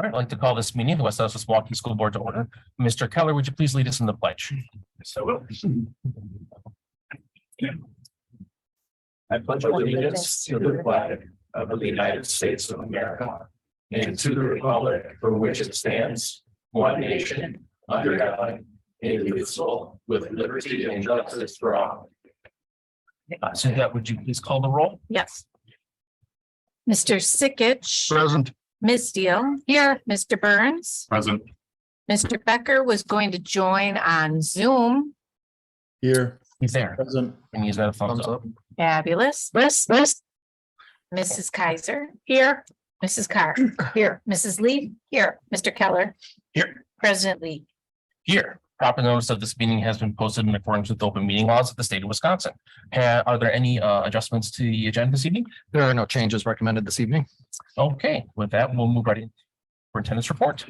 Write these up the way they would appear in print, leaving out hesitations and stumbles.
All right, I'd like to call this meeting of the West Allis Milwaukee School Board to order. Mr. Keller, would you please lead us in the pledge? So I pledge allegiance to the flag of the United States of America and to the republic for which it stands, one nation, under God, indivisible, with liberty and justice for all. So that, would you please call the roll? Yes. Mr. Sikich. Present. Ms. Steele. Here. Mr. Burns. Present. Mr. Becker was going to join on Zoom. Here. He's there. Present. And he's got a thumbs up. Fabulous. Mrs. Kaiser. Here. Mrs. Carr. Here. Mrs. Lee. Here. Mr. Keller. Here. President Lee. Here, proper notice of this meeting has been posted in accordance with open meeting laws of the state of Wisconsin. Are there any adjustments to the agenda this evening? There are no changes recommended this evening. Okay, with that, we'll move right in. Superintendent's report.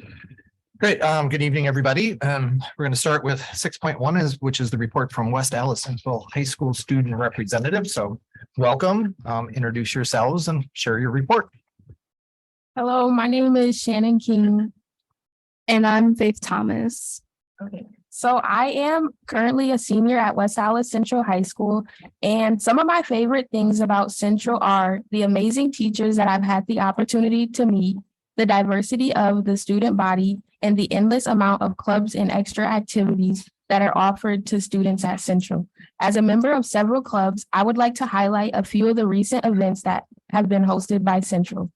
Great. Good evening, everybody. We're going to start with 6.1 which is the report from West Allis Central High School student representative. So welcome, introduce yourselves and share your report. Hello, my name is Shannon King and I'm Faith Thomas. Okay. So I am currently a senior at West Allis Central High School, and some of my favorite things about Central are the amazing teachers that I've had the opportunity to meet, the diversity of the student body, and the endless amount of clubs and extra activities that are offered to students at Central. As a member of several clubs, I would like to highlight a few of the recent events that have been hosted by Central.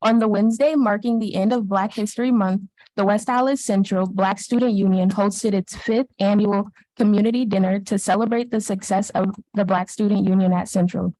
On the Wednesday marking the end of Black History Month, the West Allis Central Black Student Union hosted its 5th annual community dinner to celebrate the success of the Black Student Union at Central.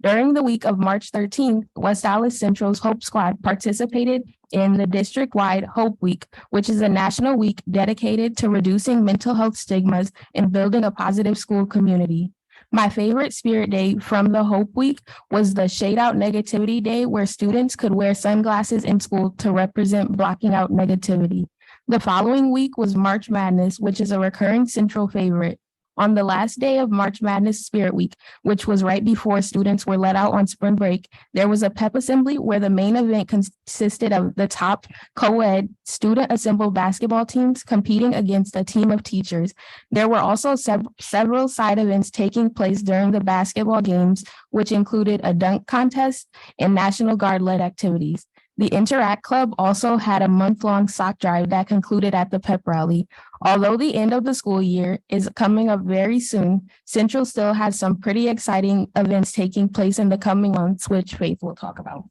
During the week of March 13th, West Allis Central's Hope Squad participated in the district-wide Hope Week, which is a national week dedicated to reducing mental health stigmas and building a positive school community. My favorite spirit day from the Hope Week was the Shade Out Negativity Day, where students could wear sunglasses in school to represent blocking out negativity. The following week was March Madness, which is a recurring Central favorite. On the last day of March Madness Spirit Week, which was right before students were let out on spring break, there was a pep assembly where the main event consisted of the top co-ed student assembled basketball teams competing against a team of teachers. There were also several side events taking place during the basketball games, which included a dunk contest and National Guard-led activities. The Interact Club also had a month-long sock drive that concluded at the pep rally. Although the end of the school year is coming up very soon, Central still has some pretty exciting events taking place in the coming months, which Faith will talk about.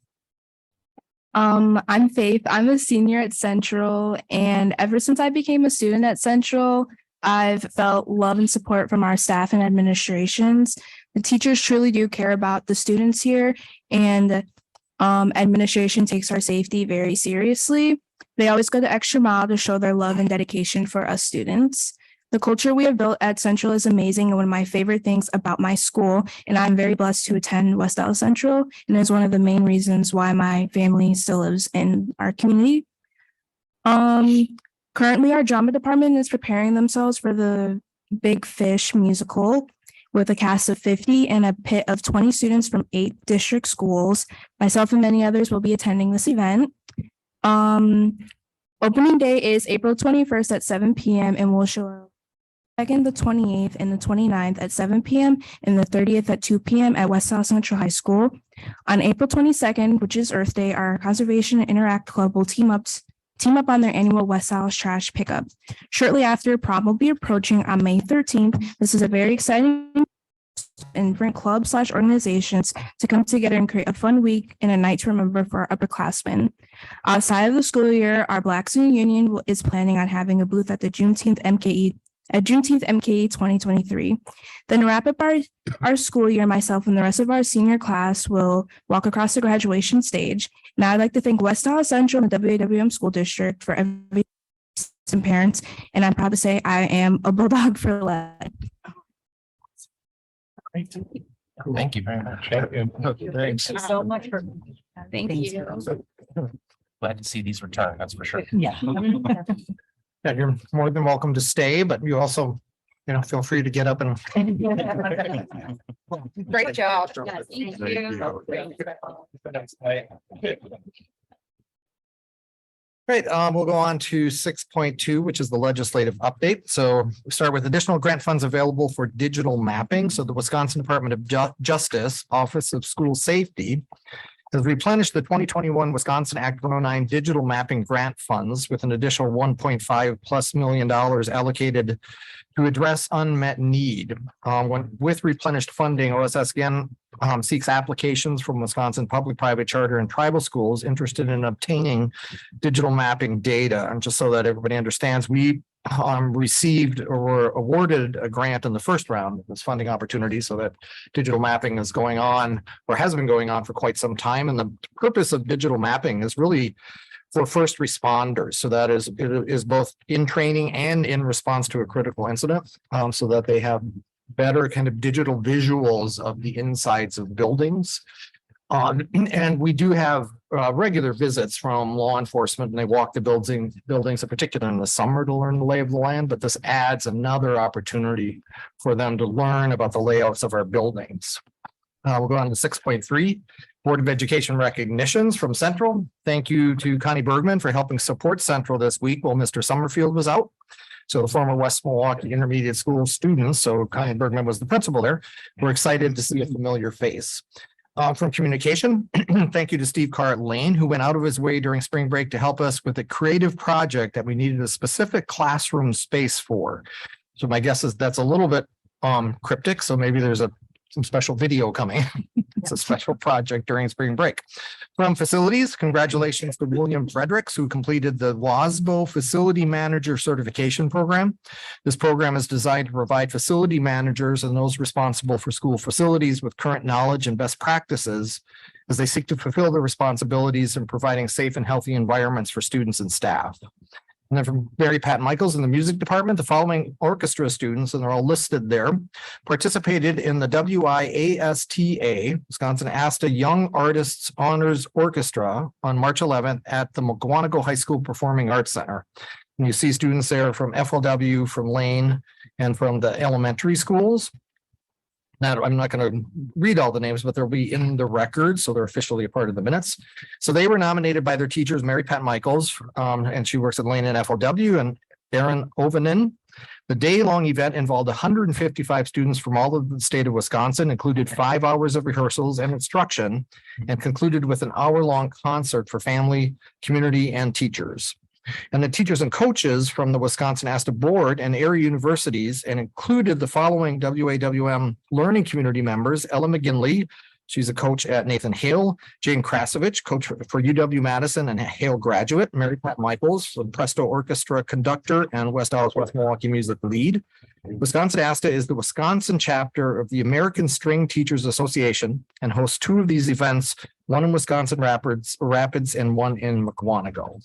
I'm Faith. I'm a senior at Central, and ever since I became a student at Central, I've felt love and support from our staff and administrations. The teachers truly do care about the students here, and administration takes our safety very seriously. They always go the extra mile to show their love and dedication for us students. The culture we have built at Central is amazing and one of my favorite things about my school, and I'm very blessed to attend West Allis Central, and is one of the main reasons why my family still lives in our community. Currently, our drama department is preparing themselves for the Big Fish musical, with a cast of 50 and a pit of 20 students from 8 district schools. Myself and many others will be attending this event. Opening day is April 21st at 7 p.m. and will show the 2nd, the 28th, and the 29th at 7 p.m. and the 30th at 2 p.m. at West Allis Central High School. On April 22nd, which is Earth Day, our Conservation and Interact Club will team up on their annual West Allis trash pickup. Shortly after, prom will be approaching on May 13th. This is a very exciting and different clubs/organizations to come together and create a fun week and a night to remember for our upperclassmen. Outside of the school year, our Black Student Union is planning on having a booth at the Juneteenth MKE 2023. Then to wrap up our school year, myself and the rest of our senior class will walk across the graduation stage. Now I'd like to thank West Allis Central and the WAWM School District for every parents, and I'm proud to say I am a Bulldog for life. Great. Thank you very much. Thanks. So much for. Thank you. Glad to see these return, that's for sure. Yeah. Yeah, you're more than welcome to stay, but you also, feel free to get up and. Great job. Yes, Thank you. you. All Great, we'll go on to 6.2, which is the legislative update. So we start with additional grant funds available for digital mapping. So the Wisconsin Department of Justice, Office of School Safety has replenished the 2021 Wisconsin Act 109 digital mapping grant funds with an additional $1.5+ million allocated to address unmet need. With replenished funding, OSS again seeks applications from Wisconsin public, private, charter, and tribal schools interested in obtaining digital mapping data. And just so that everybody understands, we received or were awarded a grant in the first round of this funding opportunity, so that digital mapping is going on or has been going on for quite some time. And the purpose of digital mapping is really for first responders. So that it is both in training and in response to a critical incident, so that they have better kind of digital visuals of the insides of buildings. And we do have regular visits from law enforcement, and they walk the buildings, in particular in the summer, to learn the lay of the land. But this adds another opportunity for them to learn about the layouts of our buildings. We'll go on to 6.3. Board of Education recognitions from Central. Thank you to Connie Bergman for helping support Central this week while Mr. Summerfield was out. So the former West Milwaukee Intermediate School students, so Connie Bergman was the principal there. We're excited to see a familiar face. From communication, thank you to Steve Carr at Lane, who went out of his way during spring break to help us with a creative project that we needed a specific classroom space for. So my guess is that's a little bit cryptic. So maybe there's some special video coming. It's a special project during spring break. From facilities, congratulations to William Fredericks, who completed the WASBO Facility Manager Certification Program. This program is designed to provide facility managers and those responsible for school facilities with current knowledge and best practices as they seek to fulfill their responsibilities in providing safe and healthy environments for students and staff. And then from Barry Pat Michaels in the music department, the following orchestra students, and they're all listed there, participated in the WIASTA, Wisconsin ASTA Young Artists Honors Orchestra on March 11th at the Mukwonago High School Performing Arts Center. And you see students there from FLW, from Lane, and from the elementary schools. Now, I'm not going to read all the names, but they'll be in the record, so they're officially a part of the minutes. So they were nominated by their teachers, Mary Pat Michaels, and she works at Lane and FLW, and Aaron Ovanen. The day-long event involved 155 students from all of the state of Wisconsin, included 5 hours of rehearsals and instruction, and concluded with an hour-long concert for family, community, and teachers. And the teachers and coaches from the Wisconsin ASTA board and area universities, and included the following WAWM learning community members: Ella McGinley, she's a coach at Nathan Hale; Jane Krasovich, coach for UW-Madison and Hale graduate; Mary Pat Michaels, from Presto Orchestra conductor and West Allis West Milwaukee music lead. Wisconsin ASTA is the Wisconsin chapter of the American String Teachers Association and hosts 2 of these events, one in Wisconsin Rapids and one in Mukwonago.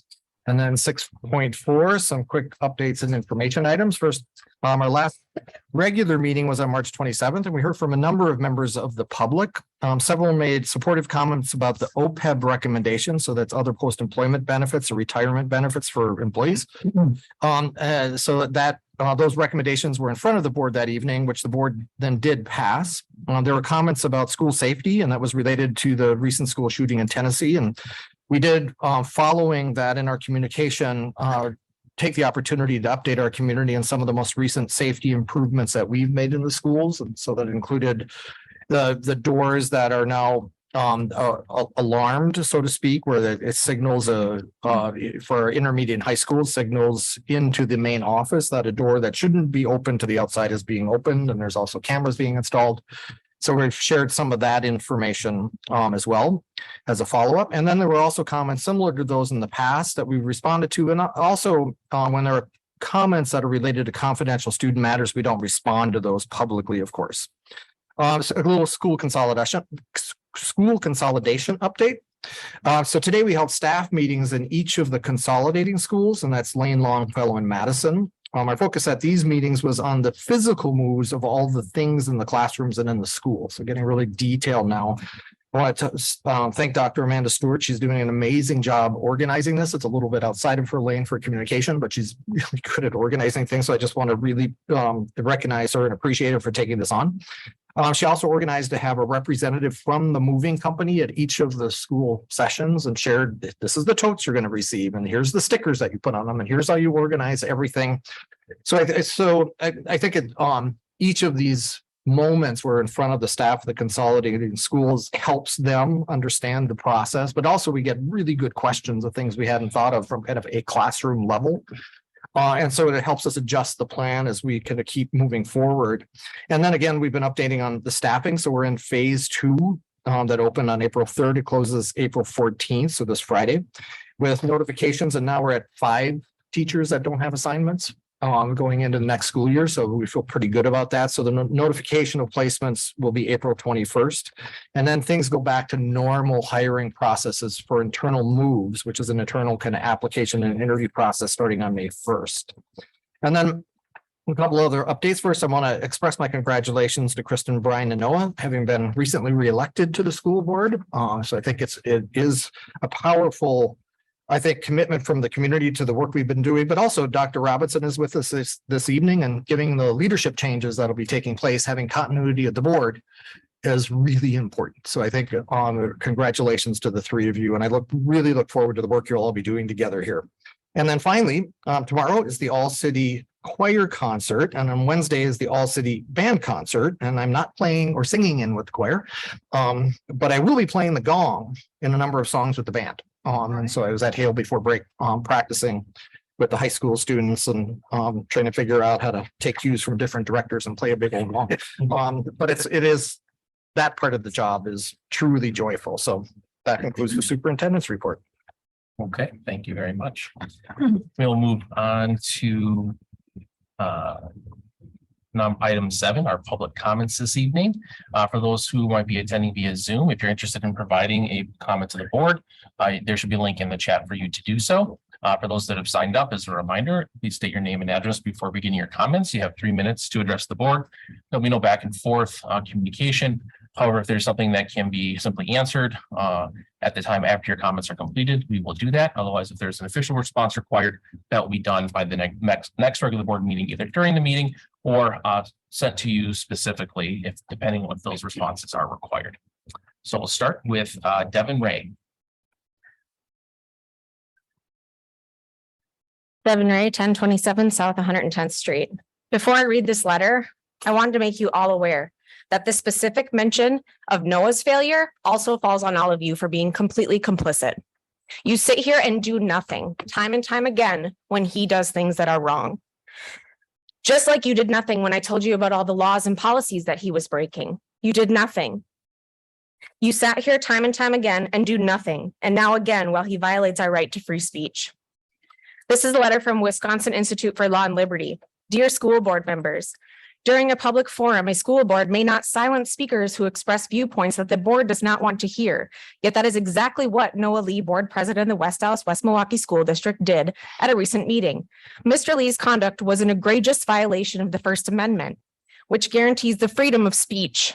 And then 6.4, some quick updates and information items. First, our last regular meeting was on March 27th, and we heard from a number of members of the public. Several made supportive comments about the OPEB recommendation. So that's other post-employment benefits or retirement benefits for employees. So that those recommendations were in front of the board that evening, which the board then did pass. There were comments about school safety, and that was related to the recent school shooting in Tennessee. And we did, following that in our communication, take the opportunity to update our community on some of the most recent safety improvements that we've made in the schools. And so that included the doors that are now alarmed, so to speak, where it signals for intermediate and high school, signals into the main office that a door that shouldn't be open to the outside is being opened. And there's also cameras being installed. So we've shared some of that information as well as a follow-up. And then there were also comments similar to those in the past that we responded to. And also when there are comments that are related to confidential student matters, we don't respond to those publicly, of course. So a little school consolidation update. So today we held staff meetings in each of the consolidating schools, and that's Lane, Longfellow, and Madison. Our focus at these meetings was on the physical moves of all the things in the classrooms and in the school. So getting really detailed now. I want to thank Dr. Amanda Stewart. She's doing an amazing job organizing this. It's a little bit outside of her lane for communication, but she's really good at organizing things. So I just want to really recognize her and appreciate her for taking this on. She also organized to have a representative from the moving company at each of the school sessions and shared, this is the totes you're going to receive, and here's the stickers that you put on them, and here's how you organize everything. So I think each of these moments where in front of the staff of the consolidating schools helps them understand the process, but also we get really good questions of things we hadn't thought of from kind of a classroom level. And so it helps us adjust the plan as we kind of keep moving forward. And then again, we've been updating on the staffing. So we're in phase 2 that opened on April 3rd. It closes April 14th, so this Friday, with notifications. And now we're at 5 teachers that don't have assignments going into the next school year. So we feel pretty good about that. So the notification of placements will be April 21st. And then things go back to normal hiring processes for internal moves, which is an internal kind of application and interview process starting on May 1st. And then a couple other updates. First, I want to express my congratulations to Kristen, Brian, and Noah, having been recently reelected to the school board. So I think it is a powerful, I think, commitment from the community to the work we've been doing, but also Dr. Robinson is with us this evening, and giving the leadership changes that'll be taking place, having continuity at the board is really important. So I think congratulations to the 3 of you. And I really look forward to the work you'll all be doing together here. And then finally, tomorrow is the All City Choir Concert, and on Wednesday is the All City Band Concert. And I'm not playing or singing in with the choir, but I will be playing the gong in a number of songs with the band. And so I was at Hale before break, practicing with the high school students and trying to figure out how to take cues from different directors and play a big old gong. But it is that part of the job is truly joyful. So that concludes the superintendent's report. Okay, thank you very much. We'll move on to item 7, our public comments this evening. For those who might be attending via Zoom, if you're interested in providing a comment to the board, there should be a link in the chat for you to do so. For those that have signed up, as a reminder, please state your name and address before beginning your comments. You have 3 minutes to address the board. There'll be no back and forth communication. However, if there's something that can be simply answered at the time after your comments are completed, we will do that. Otherwise, if there's an official response required, that will be done by the next regular board meeting, either during the meeting or sent to you specifically, if depending on what those responses are required. So we'll start with Devin Ray. Devin Ray, 1027 South 110th Street. Before I read this letter, I wanted to make you all aware that the specific mention of Noah's failure also falls on all of you for being completely complicit. You sit here and do nothing time and time again when he does things that are wrong. Just like you did nothing when I told you about all the laws and policies that he was breaking. You did nothing. You sat here time and time again and do nothing. And now again, while he violates our right to free speech. This is a letter from Wisconsin Institute for Law and Liberty. Dear school board members, during a public forum, a school board may not silence speakers who express viewpoints that the board does not want to hear. Yet that is exactly what Noah Lee, board president of the West Allis West Milwaukee School District, did at a recent meeting. Mr. Lee's conduct was an egregious violation of the First Amendment, which guarantees the freedom of speech.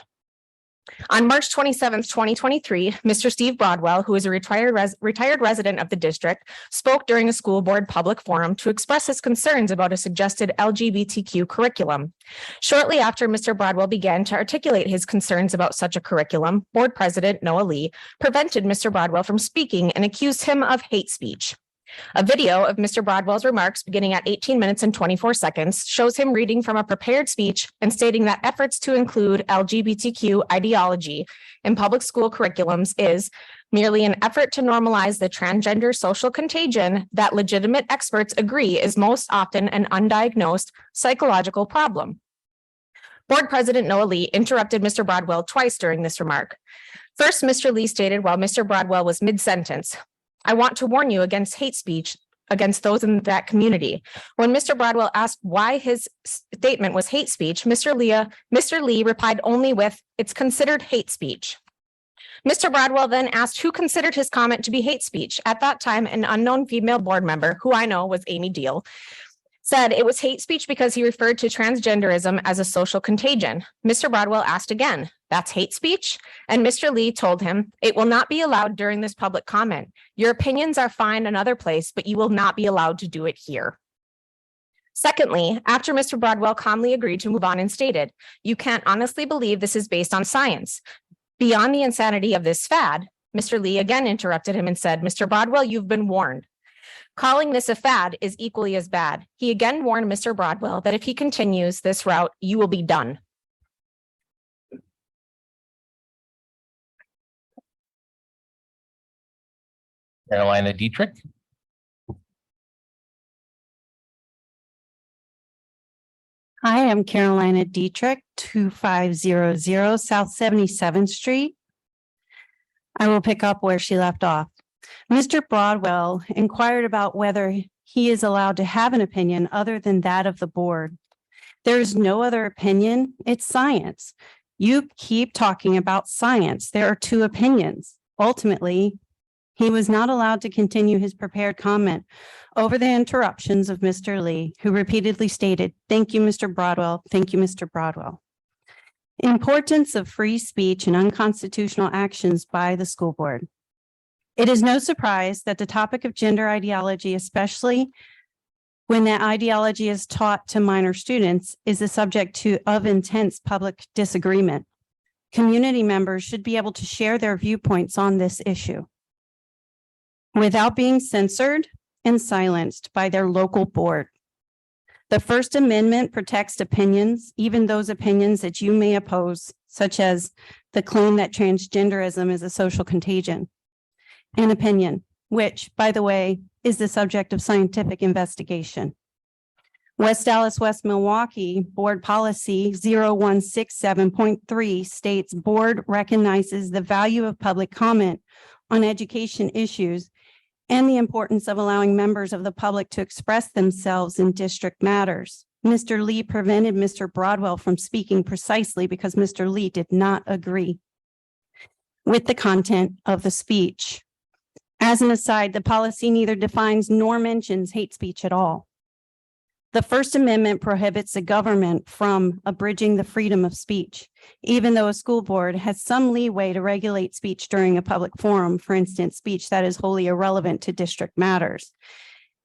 On March 27th, 2023, Mr. Steve Broadwell, who is a retired resident of the district, spoke during a school board public forum to express his concerns about a suggested LGBTQ curriculum. Shortly after Mr. Broadwell began to articulate his concerns about such a curriculum, Board President Noah Lee prevented Mr. Broadwell from speaking and accused him of hate speech. A video of Mr. Broadwell's remarks beginning at 18 minutes and 24 seconds shows him reading from a prepared speech and stating that efforts to include LGBTQ ideology in public school curriculums is merely an effort to normalize the transgender social contagion that legitimate experts agree is most often an undiagnosed psychological problem. Board President Noah Lee interrupted Mr. Broadwell twice during this remark. First, Mr. Lee stated while Mr. Broadwell was mid-sentence, I want to warn you against hate speech against those in that community. When Mr. Broadwell asked why his statement was hate speech, Mr. Lee replied only with, it's considered hate speech. Mr. Broadwell then asked who considered his comment to be hate speech. At that time, an unknown female board member, who I know was Amy Deal, said it was hate speech because he referred to transgenderism as a social contagion. Mr. Broadwell asked again, that's hate speech? And Mr. Lee told him, it will not be allowed during this public comment. Your opinions are fine another place, but you will not be allowed to do it here. Secondly, after Mr. Broadwell calmly agreed to move on and stated, "You can't honestly believe this is based on science. Beyond the insanity of this fad," Mr. Lee again interrupted him and said, "Mr. Broadwell, you've been warned. Calling this a fad is equally as bad." He again warned Mr. Broadwell that if he continues this route, you will be done. Carolina Dietrich. Hi, I'm Carolina Dietrich, 2500 South 77th Street. I will pick up where she left off. Mr. Broadwell inquired about whether he is allowed to have an opinion other than that of the board. There is no other opinion. It's science. You keep talking about science. There are two opinions. Ultimately, he was not allowed to continue his prepared comment over the interruptions of Mr. Lee, who repeatedly stated, "Thank you, Mr. Broadwell. Thank you, Mr. Broadwell." Importance of free speech and unconstitutional actions by the school board. It is no surprise that the topic of gender ideology, especially when that ideology is taught to minor students, is the subject of intense public disagreement. Community members should be able to share their viewpoints on this issue without being censored and silenced by their local board. The First Amendment protects opinions, even those opinions that you may oppose, such as the claim that transgenderism is a social contagion. An opinion, which, by the way, is the subject of scientific investigation. West Dallas, West Milwaukee Board Policy 0167.3 states, "Board recognizes the value of public comment on education issues and the importance of allowing members of the public to express themselves in district matters." Mr. Lee prevented Mr. Broadwell from speaking precisely because Mr. Lee did not agree with the content of the speech. As an aside, the policy neither defines nor mentions hate speech at all. The First Amendment prohibits the government from abridging the freedom of speech, even though a school board has some leeway to regulate speech during a public forum, for instance, speech that is wholly irrelevant to district matters.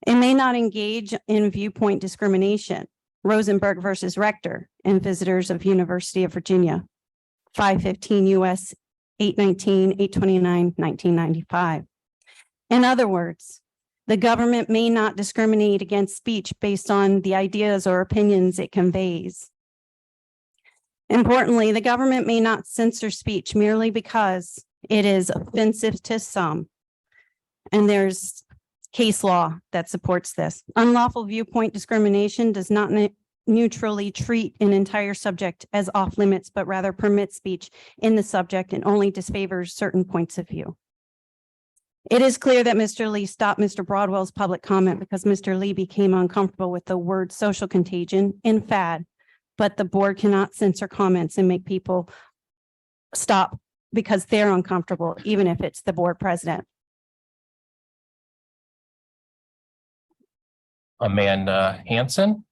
It may not engage in viewpoint discrimination. Rosenberg versus Rector and Visitors of University of Virginia, 515 U.S. 819, 829, 1995. In other words, the government may not discriminate against speech based on the ideas or opinions it conveys. Importantly, the government may not censor speech merely because it is offensive to some. And there's case law that supports this. Unlawful viewpoint discrimination does not neutrally treat an entire subject as off limits, but rather permits speech in the subject and only disfavors certain points of view. It is clear that Mr. Lee stopped Mr. Broadwell's public comment because Mr. Lee became uncomfortable with the word social contagion and fad, but the board cannot censor comments and make people stop because they're uncomfortable, even if it's the board president. Amanda Hanson.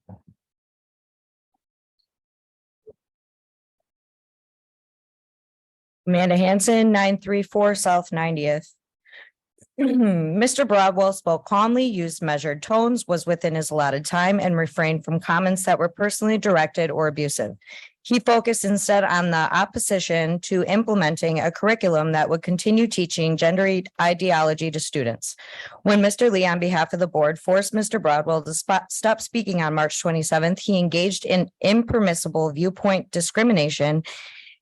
Amanda Hanson, 934 South 90th. Mr. Broadwell spoke calmly, used measured tones, was within his allotted time, and refrained from comments that were personally directed or abusive. He focused instead on the opposition to implementing a curriculum that would continue teaching gender ideology to students. When Mr. Lee, on behalf of the board, forced Mr. Broadwell to stop speaking on March 27th, he engaged in impermissible viewpoint discrimination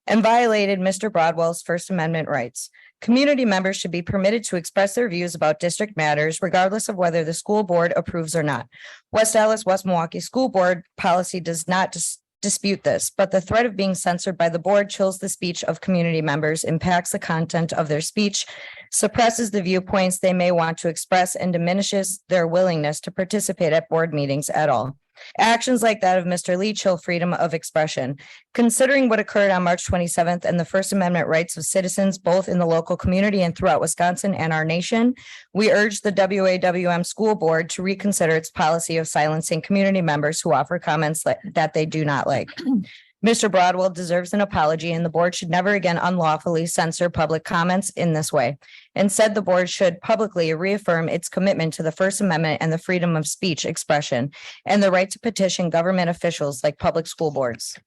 and violated Mr. Broadwell's First Amendment rights. Community members should be permitted to express their views about district matters, regardless of whether the school board approves or not. West Dallas, West Milwaukee School Board policy does not dispute this, but the threat of being censored by the board chills the speech of community members, impacts the content of their speech, suppresses the viewpoints they may want to express, and diminishes their willingness to participate at board meetings at all. Actions like that of Mr. Lee chill freedom of expression. Considering what occurred on March 27th and the First Amendment rights of citizens, both in the local community and throughout Wisconsin and our nation, we urge the WAWM School Board to reconsider its policy of silencing community members who offer comments that they do not like. Mr. Broadwell deserves an apology, and the board should never again unlawfully censor public comments in this way. Instead, the board should publicly reaffirm its commitment to the First Amendment and the freedom of speech expression and the right to petition government officials like public school boards.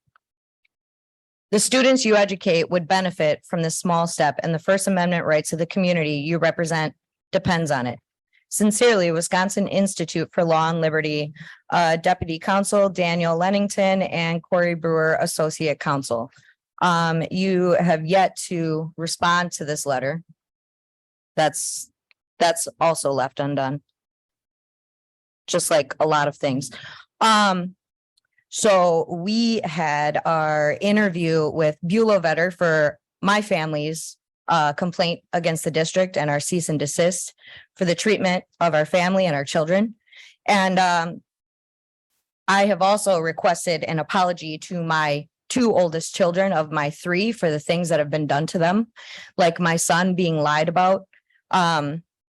The students you educate would benefit from this small step, and the First Amendment rights of the community you represent depends on it. Sincerely, Wisconsin Institute for Law and Liberty, Deputy Counsel Daniel Lennington and Corey Brewer, Associate Counsel. You have yet to respond to this letter. That's also left undone. Just like a lot of things. So we had our interview with Bulow Vetter for my family's complaint against the district and our cease and desist for the treatment of our family and our children. And I have also requested an apology to my two oldest children of my three for the things that have been done to them, like my son being lied about,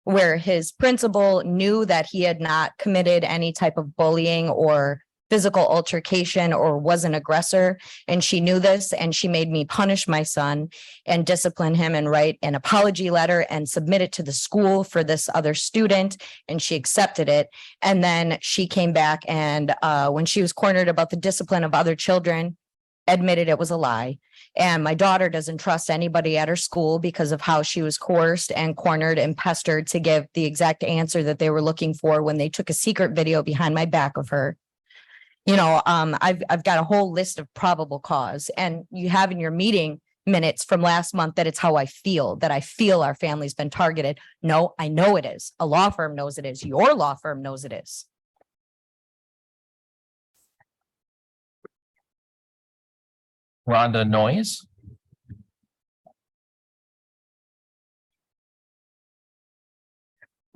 where his principal knew that he had not committed any type of bullying or physical altercation or was an aggressor. And she knew this, and she made me punish my son and discipline him and write an apology letter and submit it to the school for this other student. And she accepted it. And then she came back and when she was cornered about the discipline of other children, admitted it was a lie. And my daughter doesn't trust anybody at her school because of how she was coerced and cornered and pestered to give the exact answer that they were looking for when they took a secret video behind my back of her. You know, I've got a whole list of probable cause, and you have in your meeting minutes from last month that it's how I feel, that I feel our family's been targeted. No, I know it is. A law firm knows it is. Your law firm knows it is. Rhonda Noyes.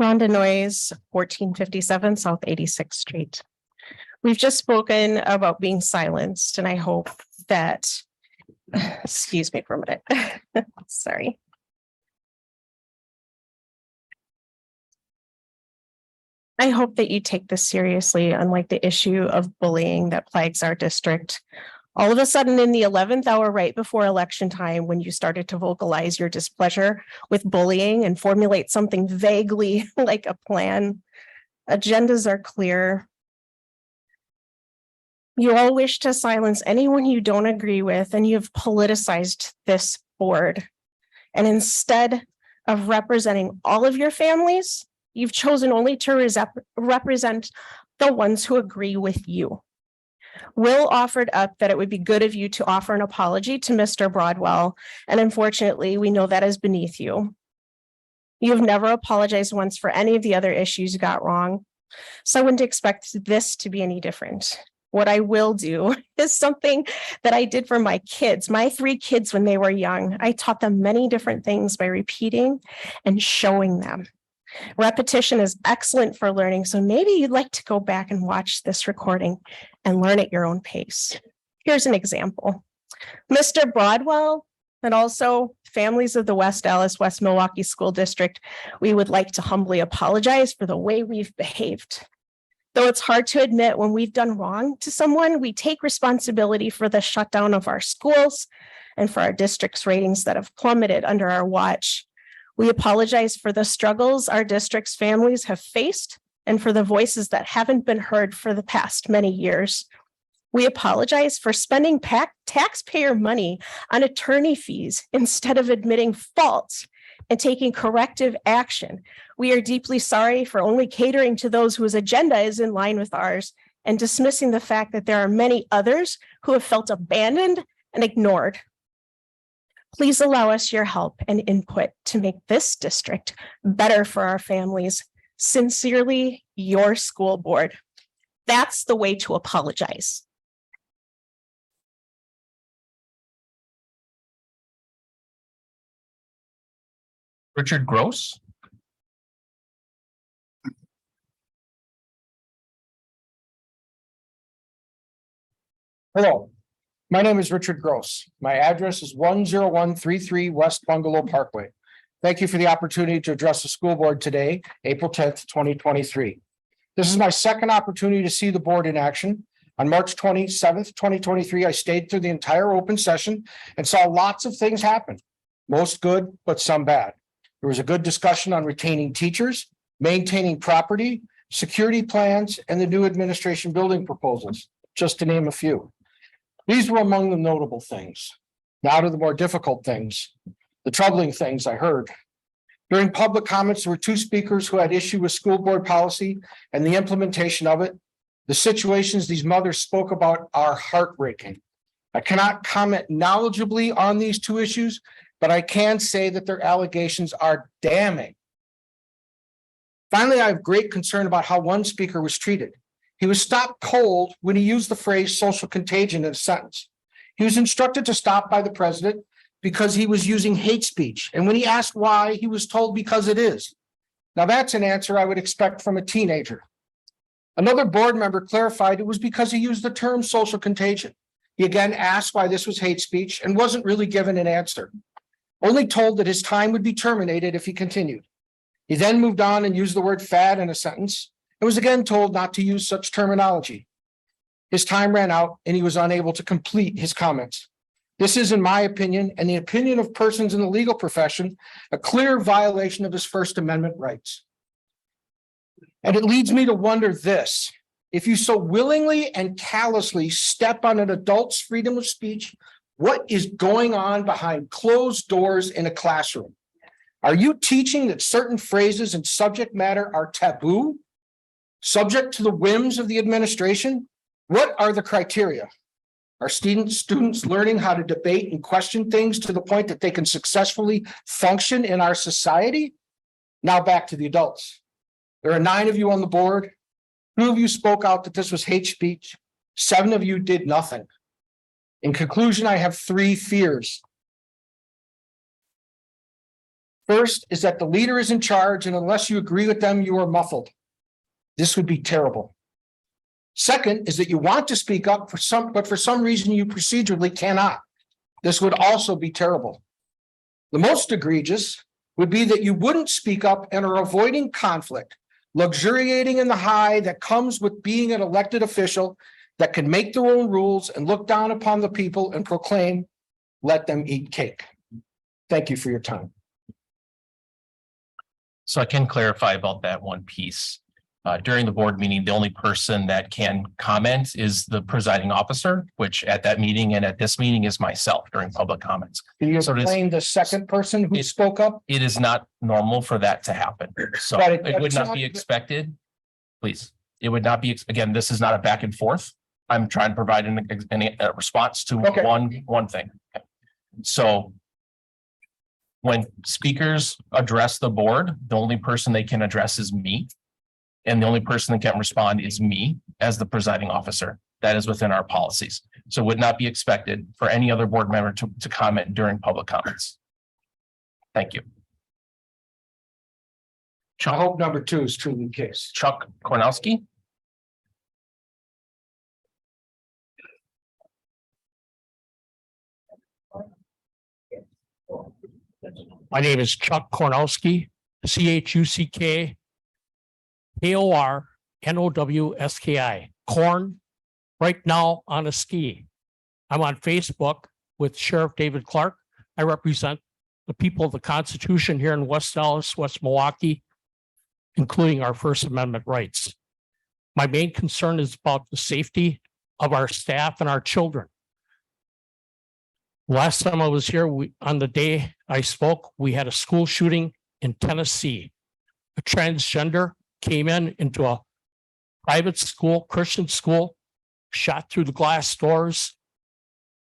Rhonda Noyes, 1457 South 86th Street. We've just spoken about being silenced, and I hope that, excuse me for a minute. Sorry. I hope that you take this seriously, unlike the issue of bullying that plagues our district. All of a sudden, in the 11th hour, right before election time, when you started to vocalize your displeasure with bullying and formulate something vaguely like a plan, agendas are clear. You all wish to silence anyone you don't agree with, and you've politicized this board. And instead of representing all of your families, you've chosen only to represent the ones who agree with you. Will offered up that it would be good of you to offer an apology to Mr. Broadwell, and unfortunately, we know that is beneath you. You've never apologized once for any of the other issues you got wrong, so I wouldn't expect this to be any different. What I will do is something that I did for my kids, my three kids when they were young. I taught them many different things by repeating and showing them. Repetition is excellent for learning, so maybe you'd like to go back and watch this recording and learn at your own pace. Here's an example. Mr. Broadwell, and also families of the West Allis, West Milwaukee School District, we would like to humbly apologize for the way we've behaved. Though it's hard to admit when we've done wrong to someone, we take responsibility for the shutdown of our schools and for our district's ratings that have plummeted under our watch. We apologize for the struggles our district's families have faced and for the voices that haven't been heard for the past many years. We apologize for spending taxpayer money on attorney fees instead of admitting fault and taking corrective action. We are deeply sorry for only catering to those whose agenda is in line with ours and dismissing the fact that there are many others who have felt abandoned and ignored. Please allow us your help and input to make this district better for our families. Sincerely, your school board. That's the way to apologize. Richard Gross. Hello, my name is Richard Gross. My address is 10133 West Bungalow Parkway. Thank you for the opportunity to address the school board today, April 10th, 2023. This is my second opportunity to see the board in action. On March 27th, 2023, I stayed through the entire open session and saw lots of things happen. Most good, but some bad. There was a good discussion on retaining teachers, maintaining property, security plans, and the new administration building proposals, just to name a few. These were among the notable things. Now to the more difficult things, the troubling things I heard. During public comments, there were two speakers who had issue with school board policy and the implementation of it. The situations these mothers spoke about are heartbreaking. I cannot comment knowledgeably on these two issues, but I can say that their allegations are damning. Finally, I have great concern about how one speaker was treated. He was stopped cold when he used the phrase social contagion in a sentence. He was instructed to stop by the president because he was using hate speech. And when he asked why, he was told because it is. Now that's an answer I would expect from a teenager. Another board member clarified it was because he used the term social contagion. He again asked why this was hate speech and wasn't really given an answer, only told that his time would be terminated if he continued. He then moved on and used the word fad in a sentence and was again told not to use such terminology. His time ran out and he was unable to complete his comments. This is, in my opinion, and the opinion of persons in the legal profession, a clear violation of his First Amendment rights. And it leads me to wonder this: if you so willingly and callously step on an adult's freedom of speech, what is going on behind closed doors in a classroom? Are you teaching that certain phrases and subject matter are taboo, subject to the whims of the administration? What are the criteria? Are students learning how to debate and question things to the point that they can successfully function in our society? Now back to the adults. There are 9 of you on the board. 2 of you spoke out that this was hate speech. 7 of you did nothing. In conclusion, I have 3 fears. First is that the leader is in charge, and unless you agree with them, you are muffled. This would be terrible. Second is that you want to speak up but for some reason you procedurally cannot. This would also be terrible. The most egregious would be that you wouldn't speak up and are avoiding conflict, luxuriating in the high that comes with being an elected official that can make their own rules and look down upon the people and proclaim, let them eat cake. Thank you for your time. So I can clarify about that one piece. During the board meeting, the only person that can comment is the presiding officer, which at that meeting and at this meeting is myself during public comments. Can you So it is- explain the second person who spoke up? It is not normal for that to happen. So But it would it's not not- be expected. Please, it would not be, again, this is not a back and forth. I'm trying to provide a response to Okay. one thing. So when speakers address the board, the only person they can address is me. And the only person that can respond is me as the presiding officer. That is within our policies. So it would not be expected for any other board member to comment during public comments. Thank you. I hope number 2 is truly the case. Chuck Kornowski. My name is Chuck Kornowski, CHUCK KORNOWSKI, corn, right now on a ski. I'm on Facebook with Sheriff David Clark. I represent the people of the Constitution here in West Dallas, West Milwaukee, including our First Amendment rights. My main concern is about the safety of our staff and our children. Last time I was here, on the day I spoke, we had a school shooting in Tennessee. A transgender came into a private school, Christian school, shot through the glass doors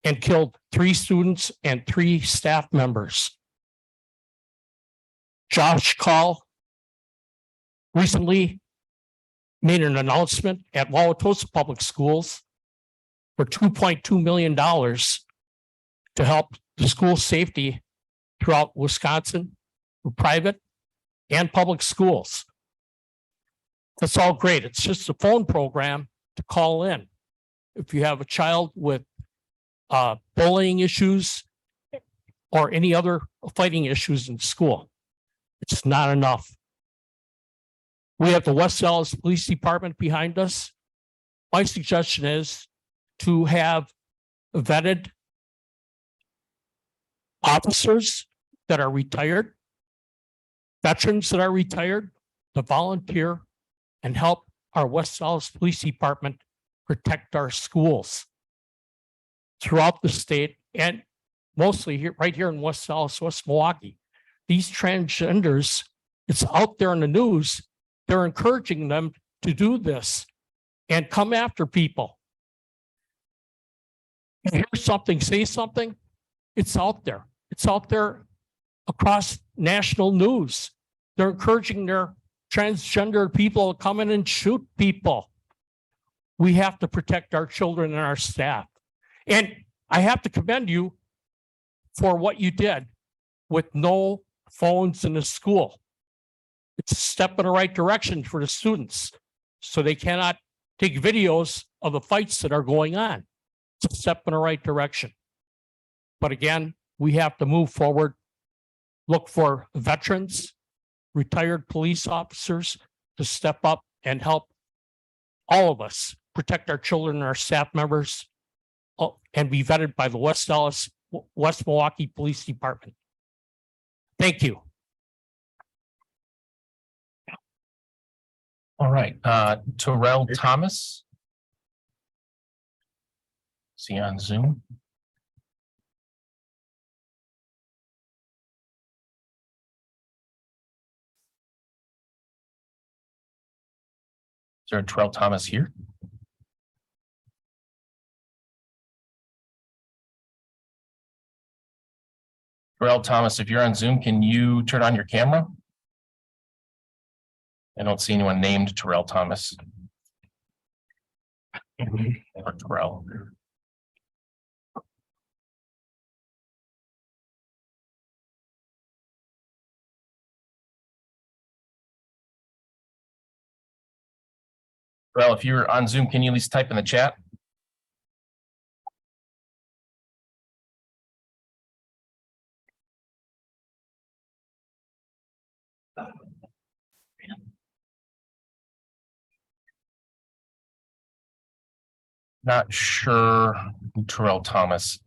and killed 3 students and 3 staff members. Josh Call recently made an announcement at Wauwatosa Public Schools for $2.2 million to help the school safety throughout Wisconsin, for private and public schools. That's all great. It's just a phone program to call in. If you have a child with bullying issues or any other fighting issues in school, it's not enough. We have the West Dallas Police Department behind us. my suggestion is to have vetted officers that are retired, veterans that are retired, to volunteer and help our West Dallas Police Department protect our schools throughout the state and mostly here, right here in West Dallas, West Milwaukee. These transgenders, it's out there in the news. They're encouraging them to do this and come after people. You hear something, say something, it's out there. It's out there across national news. They're encouraging their transgender people to come in and shoot people. We have to protect our children and our staff. And I have to commend you for what you did with no phones in the school. It's a step in the right direction for the students, so they cannot take videos of the fights that are going on. It's a step in the right direction. But again, we have to move forward, look for veterans, retired police officers to step up and help all of us protect our children and our staff members, and be vetted by the West Dallas, West Milwaukee Police Department. Thank you. All right, Terrell Thomas. See you on Zoom. Is there a Terrell Thomas here? Terrell Thomas, if you're on Zoom, can you turn on your camera? I don't see anyone named Terrell Thomas. Or Terrell. Terrell, if you're on Zoom, can you at least type in the chat? Not sure who Terrell Thomas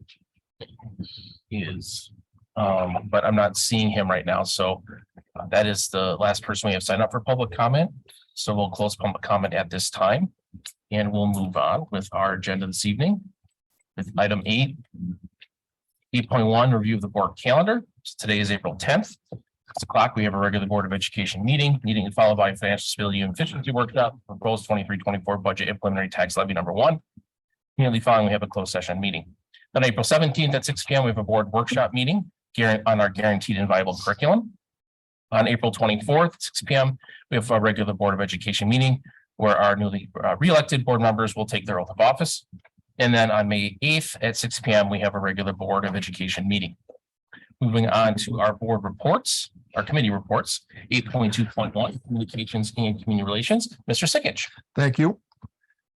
is, but I'm not seeing him right now. So that is the last person we have signed up for public comment. So we'll close public comment at this time, and we'll move on with our agenda this evening with item 8.1, review of the board calendar. So today is April 10th. 6 o'clock, we have a regular Board of Education meeting followed by financial stability and efficiency workshop, proposed 23-24 budget and preliminary tax levy number 1. Immediately following, we have a closed session meeting. On April 17th at 6 p.m., we have a board workshop meeting on our guaranteed and viable curriculum. On April 24th, 6 p.m., we have a regular Board of Education meeting where our newly re-elected board members will take their oath of office. And then on May 8th at 6 p.m., we have a regular Board of Education meeting. Moving on to our board reports, our committee reports, 8.2.1, communications and community relations. Mr. Sikich. Thank you.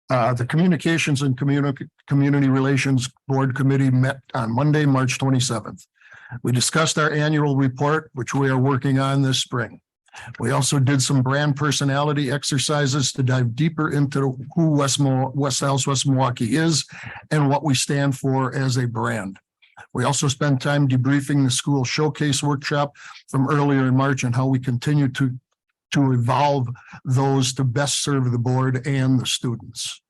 The Communications and Community Relations Board Committee met on Monday, March 27th. We discussed our annual report, which we are working on this spring. We also did some brand personality exercises to dive deeper into who West Dallas, West Milwaukee is and what we stand for as a brand. We also spent time debriefing the school showcase workshop from earlier in March and how we continue to evolve those to best serve the board and the students.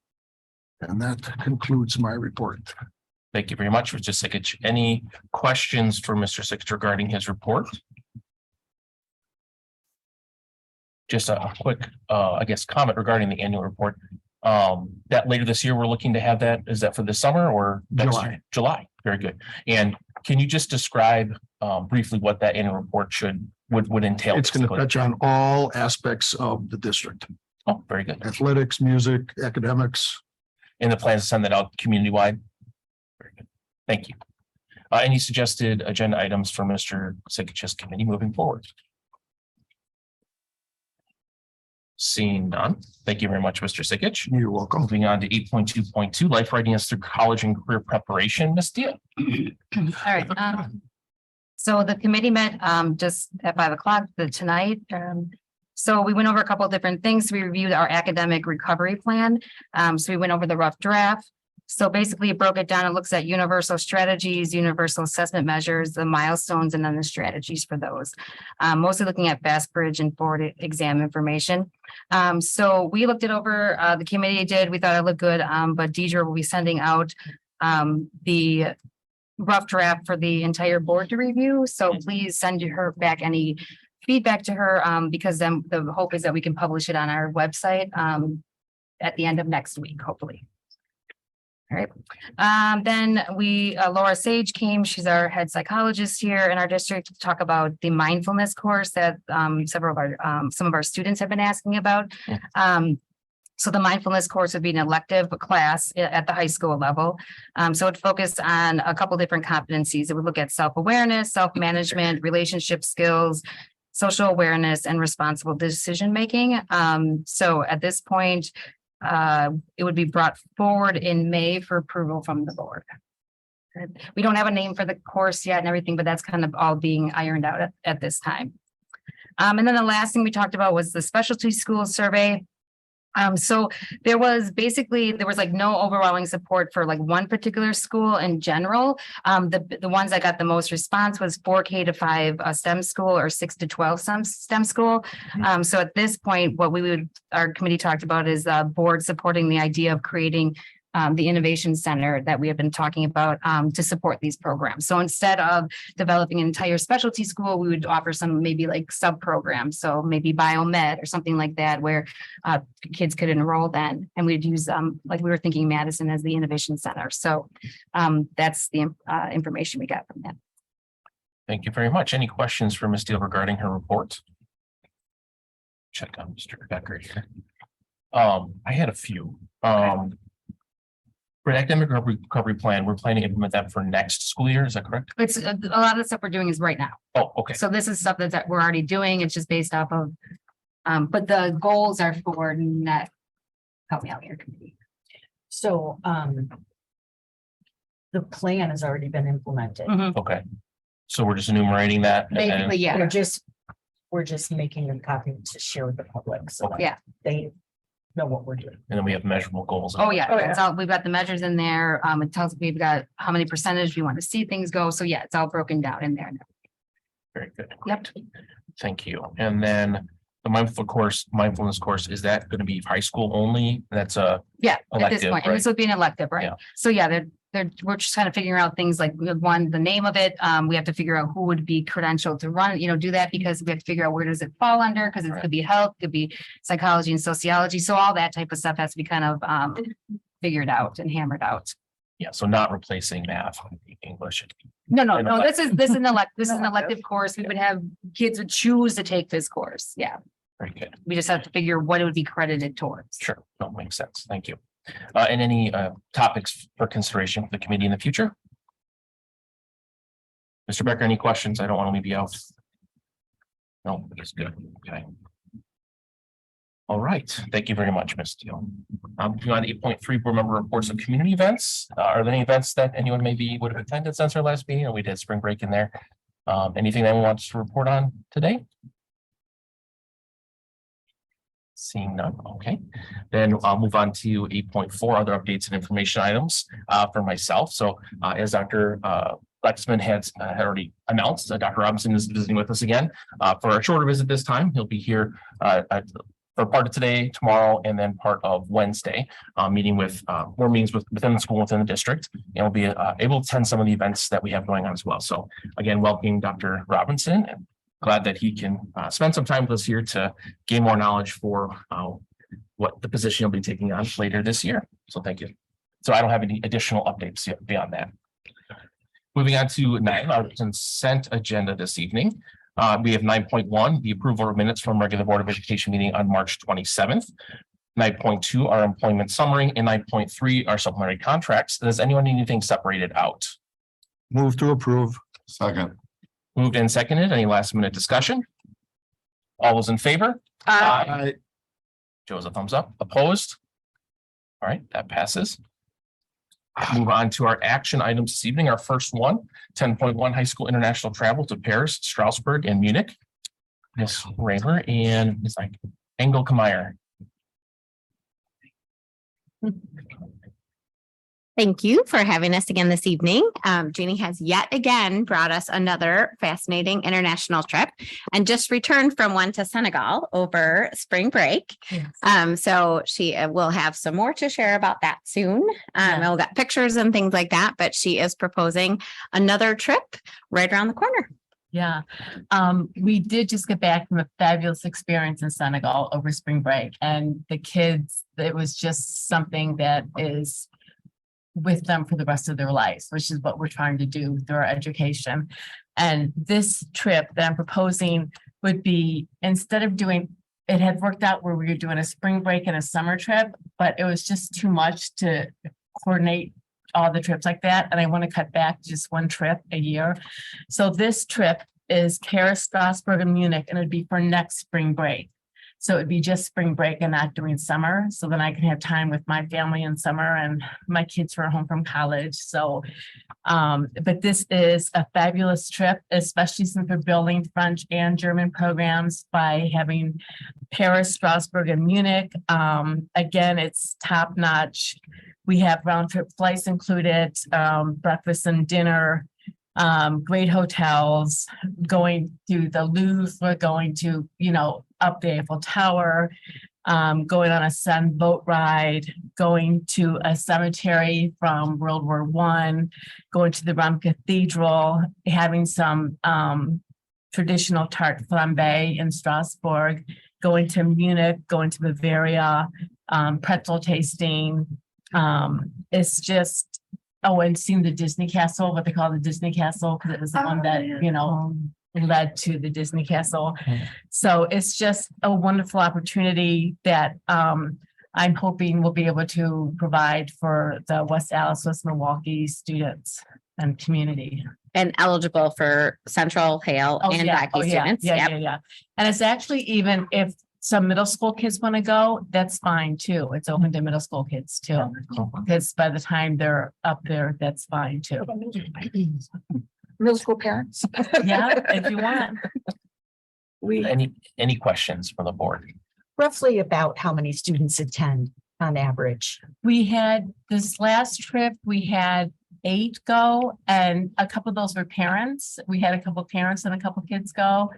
And that concludes my report. Thank you very much, Mr. Sikich. Any questions for Mr. Sikich regarding his report? Just a quick, I guess, comment regarding the annual report. That later this year, we're looking to have that. Is that for the summer or next July? year? July. Very good. And can you just describe briefly what that annual report would entail? It's going to touch on all aspects of the district. Oh, very good. Athletics, music, academics. And the plans to send that out community wide. Very good. Thank you. Any suggested agenda items for Mr. Sikich's committee moving forward? Seeing none. Thank you very much, Mr. Sikich. You're welcome. Moving on to 8.2.2, life readiness through college and career preparation. Ms. Deal. All right. So the committee met just at 5 o'clock tonight. So we went over a couple of different things. We reviewed our academic recovery plan. So we went over the rough draft. So basically it broke it down. It looks at universal strategies, universal assessment measures, the milestones, and then the strategies for those. Mostly looking at fast bridge and forward exam information. So we looked it over, the committee did, we thought it looked good, but Deidre will be sending out the rough draft for the entire board to review. So please send her back any feedback to her, because then the hope is that we can publish it on our website at the end of next week, hopefully. All right. Then Laura Sage came, she's our head psychologist here in our district to talk about the mindfulness course that some of our students have been asking about. So the mindfulness course would be an elective class at the high school level. So it focused on a couple different competencies. It would look at self-awareness, self-management, relationship skills, social awareness, and responsible decision-making. So at this point, it would be brought forward in May for approval from the board. We don't have a name for the course yet and everything, but that's kind of all being ironed out at this time. And then the last thing we talked about was the specialty school survey. So there was like no overwhelming support for like one particular school in general. The ones that got the most response was 4K to 5 STEM school or 6 to 12 STEM school. So at this point, our committee talked about is board supporting the idea of creating the innovation center that we have been talking about to support these programs. So instead of developing an entire specialty school, we would offer some maybe like sub programs. So maybe biomed or something like that, where kids could enroll then, and we'd use like we were thinking Madison as the innovation center. So that's the information we got from that. Thank you very much. Any questions for Ms. Deal regarding her report? Check on Mr. Becker here. I had a few. For academic recovery plan, we're planning to implement that for next school year. Is that correct? It's a lot of the stuff we're doing is right now. Oh, okay. So this is stuff that we're already doing. It's just based off of, but the goals are for net. Help me out here. So, the plan has already been implemented. Okay. So we're just enumerating that. and then- Basically, yeah. We're just making a copy to share with the public, so that Yeah. they know what we're doing. And then we have measurable goals. Oh, yeah. It's all, we've got the measures in there. It tells we've got how many percentage we want to see things go. So yeah, it's all broken down in there. Very good. Yep. Thank you. And then the mindfulness course, is that going to be high school only? That's a Yeah, at this elective, point, and this right? would be an elective, right? Yeah. So yeah, we're just kind of figuring out things like one, the name of it. We have to figure out who would be credentialed to run, do that, because we have to figure out where does it fall under, because it could be health, could be psychology and sociology. So all that type of stuff has to be kind of figured out and hammered out. Yeah, so not replacing math, English. No, An this is an elective course. We would have kids would choose to take this course. Yeah, Very good. we just have to figure what it would be credited towards. Sure. That makes sense. Thank you. And any topics for consideration for the committee in the future? Mr. Becker, any questions? I don't want to leave you out. No, that's good. Okay. All right. Thank you very much, Ms. Steele. Moving on to 8.3 board member reports of community events. Are there any events that anyone maybe would have attended since our last meeting? Or we did spring break in there. Anything that anyone wants to report on today? Seeing none, okay. Then I'll move on to 8.4, other updates and information items for myself. So as Dr. Lexman had already announced, Dr. Robinson is visiting with us again for a shorter visit this time. He'll be here for part of today, tomorrow, and then part of Wednesday, meeting with more meetings within the school, within the district, and we'll be able to attend some of the events that we have going on as well. So again, welcoming Dr. Robinson, and glad that he can spend some time with us here to gain more knowledge for what the position he'll be taking on later this year. So thank you. So I don't have any additional updates yet beyond that. Moving on to 9, our consent agenda this evening. We have 9.1, the approval of minutes from regular Board of Education meeting on March 27th. 9.2, our employment summary, and 9.3, our supplementary contracts. Does anyone need anything separated out? Move to approve. Second. Moved and seconded. Any last minute discussion? All those in favor? Aye. Joe's a thumbs up. Opposed? All right, that passes. Move on to our action items this evening. Our first one, 10.1 high school international travel to Paris, Strasbourg, and Munich. Ms. Raymer and Ms. Engel Kammeyer. Thank you for having us again this evening. Jeannie has yet again brought us another fascinating international trip and just returned from one to Senegal over spring break. So she will have some more to share about that soon. We'll get pictures and things like that, but she is proposing another trip right around the corner. Yeah, we did just get back from a fabulous experience in Senegal over spring break, and the kids, it was just something that is with them for the rest of their lives, which is what we're trying to do through our education. And this trip that I'm proposing would be, instead of doing, it had worked out where we were doing a spring break and a summer trip, but it was just too much to coordinate all the trips like that. And I want to cut back to just one trip a year. So this trip is Paris, Strasbourg, and Munich, and it'd be for next spring break. So it'd be just spring break and not doing summer. So then I can have time with my family in summer and my kids who are home from college. So, but this is a fabulous trip, especially since we're building French and German programs by having Paris, Strasbourg, and Munich. Again, it's top notch. We have round trip flights included, breakfast and dinner, great hotels, going to the Louvre, going to, up the Eiffel Tower, going on a sun boat ride, going to a cemetery from World War I, going to the Rome Cathedral, having some traditional tarte flambe in Strasbourg, going to Munich, going to Bavaria, pretzel tasting. It's just, and seeing the Disney Castle, what they call the Disney Castle, because it was the one that, led to the Disney Castle. So it's just a wonderful opportunity that I'm hoping we'll be able to provide for the West Allis, West Milwaukee students and community. And eligible for Central, Hale, and Hockey students. Yeah. And it's actually, even if some middle school kids want to go, that's fine too. It's open to middle school kids too. Because by the time they're up there, that's fine too. Middle school parents. Yeah, if you want. Any questions from the board? Roughly about how many students attend on average? We had this last trip, we had 8 go, and a couple of those were parents. We had a couple of parents and a couple of kids go.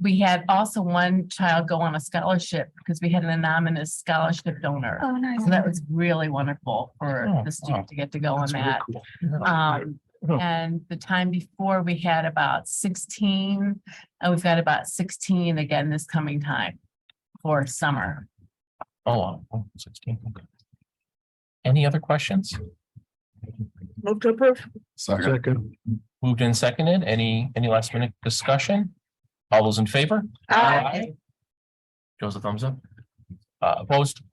We had also one child go on a scholarship because we had an anonymous scholarship donor. Oh, nice. So that was really wonderful for the student to get to go on that. And the time before we had about 16, and we've got about 16 again this coming time for summer. 16. Okay. Any other questions? Move to approve. Second. Moved and seconded. Any last minute discussion? All those in favor? Aye. Shows a thumbs up. Opposed?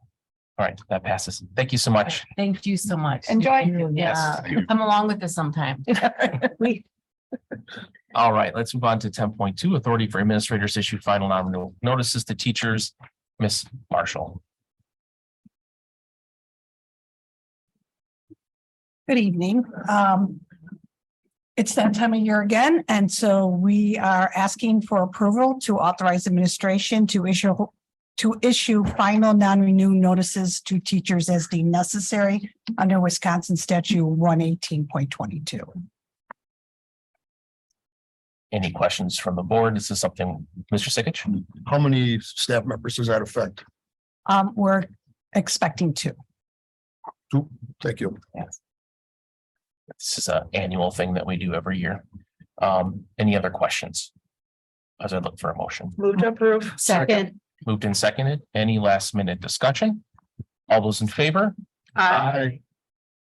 All right, that passes. Thank you so much. Thank you so much. Enjoy. Yeah, come along with us sometime. All right, let's move on to 10.2, authority for administrators to issue final non-renewal notices to teachers. Ms. Marshall. Good evening. It's that time of year again, and so we are asking for approval to authorize administration to issue final non-renew notices to teachers as deemed necessary under Wisconsin statute 118.22. Any questions from the board? This is something, Mr. Sikich? How many staff members does that affect? We're expecting 2. 2. Thank you. Yes. This is an annual thing that we do every year. Any other questions? As I look for a motion. Move to approve. Second. Moved and seconded. Any last minute discussion? All those in favor? Aye.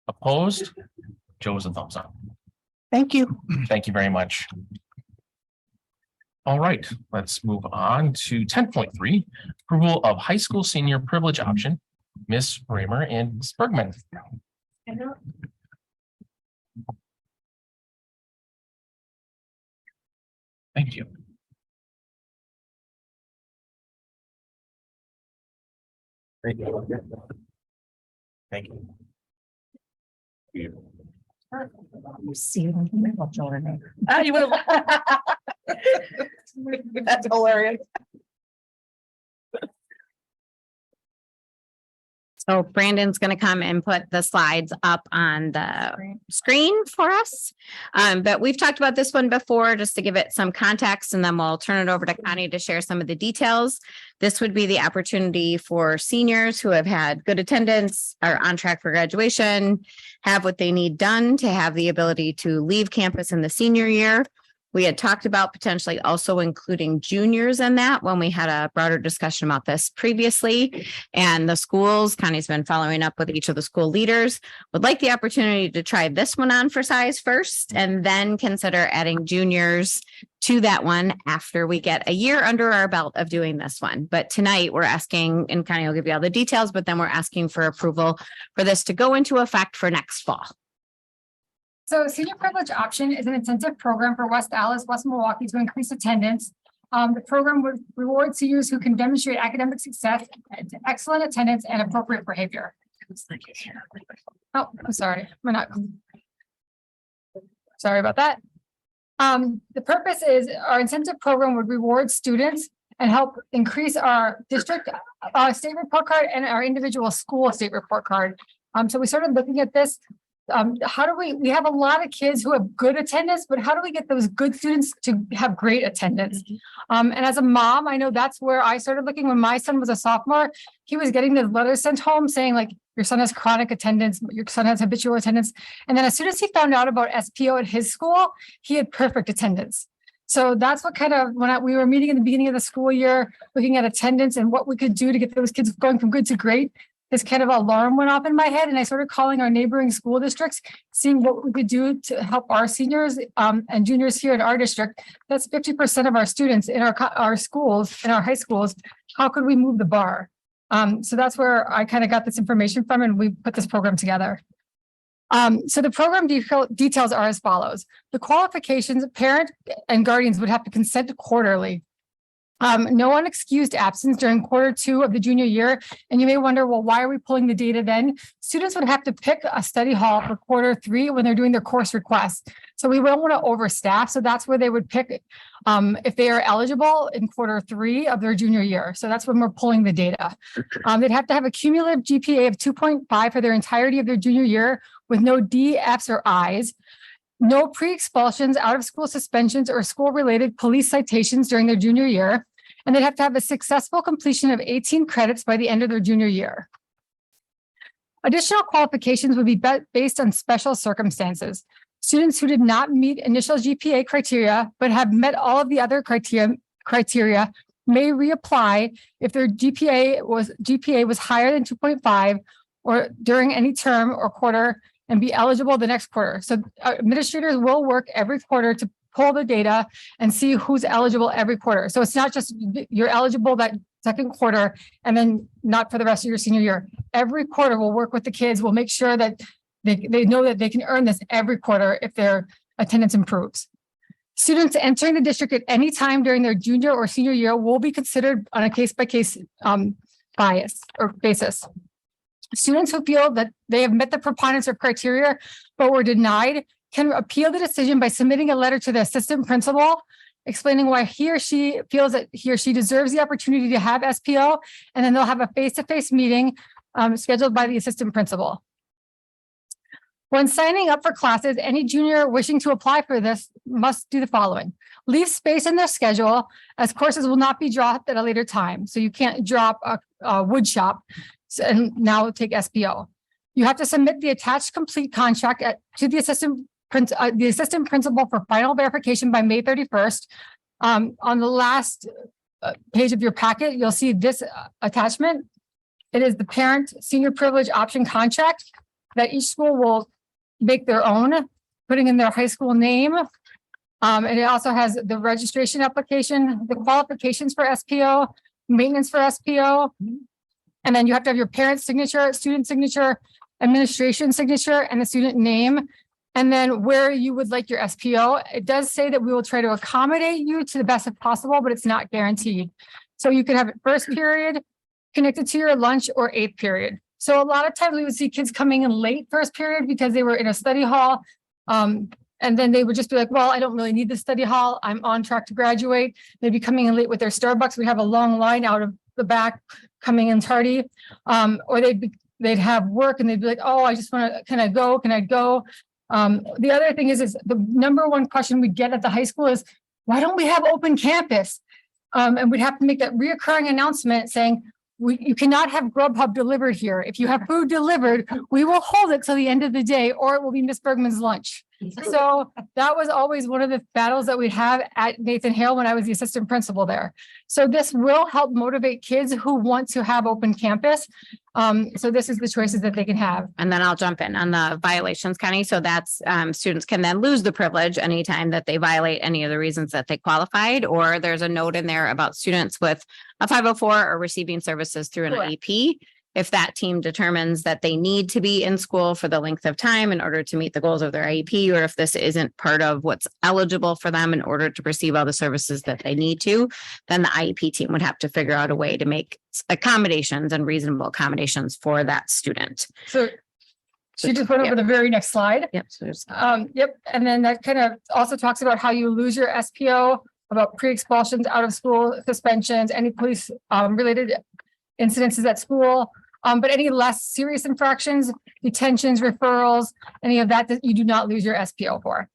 Opposed? Joe's a thumbs up. Thank you. Thank you very much. All right, let's move on to 10.3, approval of high school senior privilege option. Ms. Raymer and Ms. Bergman. Thank you. Thank you. Thank you. You see them in the middle, Jordan. You would have. That's hilarious. So Brandon's going to come and put the slides up on the screen for us. But we've talked about this one before, just to give it some context, and then we'll turn it over to Connie to share some of the details. This would be the opportunity for seniors who have had good attendance, are on track for graduation, have what they need done to have the ability to leave campus in the senior year. We had talked about potentially also including juniors in that when we had a broader discussion about this previously. And the schools, Connie's been following up with each of the school leaders, would like the opportunity to try this one on for size first, and then consider adding juniors to that one after we get a year under our belt of doing this one. But tonight we're asking, and Connie will give you all the details, but then we're asking for approval for this to go into effect for next fall. So Senior Privilege Option is an incentive program for West Allis, West Milwaukee to increase attendance. The program would reward seniors who can demonstrate academic success, excellent attendance, and appropriate behavior. Oh, I'm sorry. We're not. Sorry about that. The purpose is our incentive program would reward students and help increase our district state report card and our individual school state report card. So we started looking at this. How do we have a lot of kids who have good attendance, but how do we get those good students to have great attendance? And as a mom, I know that's where I started looking when my son was a sophomore. He was getting the letters sent home saying like, your son has chronic attendance, your son has habitual attendance. And then as soon as he found out about SPO at his school, he had perfect attendance. So that's what kind of, we were meeting in the beginning of the school year, looking at attendance and what we could do to get those kids going from good to great. This kind of alarm went off in my head, and I started calling our neighboring school districts, seeing what we could do to help our seniors and juniors here in our district. That's 50% of our students in our schools, in our high schools. How could we move the bar? So that's where I kind of got this information from, and we put this program together. So the program details are as follows. The qualifications, parent and guardians would have to consent quarterly. No unexcused absence during Q2 of the junior year. And you may wonder, well, why are we pulling the data then? Students would have to pick a study hall for Q3 when they're doing their course requests. So we don't want to overstaff. So that's where they would pick if they are eligible in Q3 of their junior year. So that's when we're pulling the data. They'd have to have a cumulative GPA of 2.5 for their entirety of their junior year with no D, Fs, or Is. No pre-expulsions, out-of-school suspensions, or school-related police citations during their junior year. And they'd have to have a successful completion of 18 credits by the end of their junior year. Additional qualifications would be based on special circumstances. Students who did not meet initial GPA criteria, but have met all of the other criteria may reapply if their GPA was higher than 2.5 or during any term or quarter and be eligible the next quarter. So administrators will work every quarter to pull the data and see who's eligible every quarter. So it's not just you're eligible that second quarter and then not for the rest of your senior year. Every quarter we'll work with the kids. We'll make sure that they know that they can earn this every quarter if their attendance improves. Students entering the district at any time during their junior or senior year will be considered on a case-by-case bias or basis. Students who feel that they have met the preponderance of criteria but were denied can appeal the decision by submitting a letter to the assistant principal explaining why he or she feels that he or she deserves the opportunity to have SPO, and then they'll have a face-to-face meeting scheduled by the assistant principal. When signing up for classes, any junior wishing to apply for this must do the following. Leave space in their schedule as courses will not be dropped at a later time. So you can't drop a wood shop and now take SPO. You have to submit the attached complete contract to the assistant principal for final verification by May 31st. On the last page of your packet, you'll see this attachment. It is the parent senior privilege option contract that each school will make their own, putting in their high school name. And it also has the registration application, the qualifications for SPO, maintenance for SPO. And then you have to have your parent's signature, student signature, administration signature, and the student name. And then where you would like your SPO. It does say that we will try to accommodate you to the best of possible, but it's not guaranteed. So you can have it first period connected to your lunch or eighth period. So a lot of times we would see kids coming in late first period because they were in a study hall And then they would just be like, well, I don't really need the study hall. I'm on track to graduate. They'd be coming in late with their Starbucks. We'd have a long line out of the back coming in tardy. Or they'd have work and they'd be like, oh, I just want to, can I go? Can I go? The other thing is the number one question we get at the high school is, why don't we have open campus? And we'd have to make that reoccurring announcement saying, you cannot have Grubhub delivered here. If you have food delivered, we will hold it till the end of the day, or it will be Miss Bergman's lunch. So that was always one of the battles that we'd have at Nathan Hale when I was the assistant principal there. So this will help motivate kids who want to have open campus. So this is the choices that they can have. And then I'll jump in on the violations, Connie. So that's students can then lose the privilege anytime that they violate any of the reasons that they qualified, or there's a note in there about students with a 504 or receiving services through an IEP. If that team determines that they need to be in school for the length of time in order to meet the goals of their IEP, or if this isn't part of what's eligible for them in order to receive all the services that they need to, then the IEP team would have to figure out a way to make accommodations and reasonable accommodations for that student. So she just went over the very next slide. Yep. So there's Yep. And then that kind of also talks about how you lose your SPO, about pre-expulsions, out of school suspensions, any police related incidences at school. But any less serious infractions, detentions, referrals, any of that you do not lose your SPO for.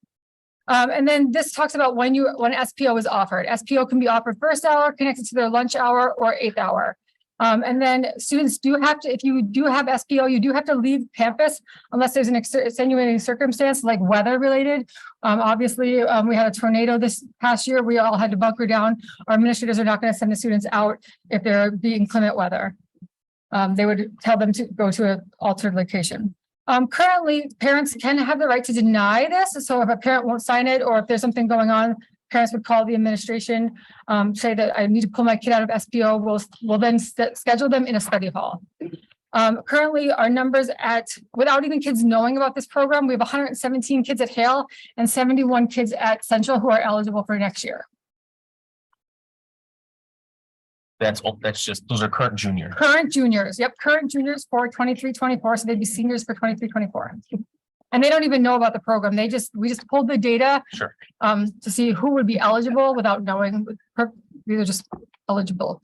And then this talks about when SPO is offered. SPO can be offered first hour, connected to their lunch hour, or 8th hour. And then students do have to, if you do have SPO, you do have to leave campus unless there's an extenuating circumstance like weather related. Obviously, we had a tornado this past year. We all had to bunker down. Our administrators are not going to send the students out if they're being inclement weather. They would tell them to go to an altered location. Currently, parents can have the right to deny this. So if a parent won't sign it, or if there's something going on, parents would call the administration, say that I need to pull my kid out of SPO. We'll then schedule them in a study hall. Currently, our numbers without even kids knowing about this program, we have 117 kids at Hale and 71 kids at Central who are eligible for next year. Those are current juniors. Current juniors. Yep. Current juniors for 23-24. So they'd be seniors for 23-24. And they don't even know about the program. We just pulled the data to see who would be eligible without knowing. They're just eligible.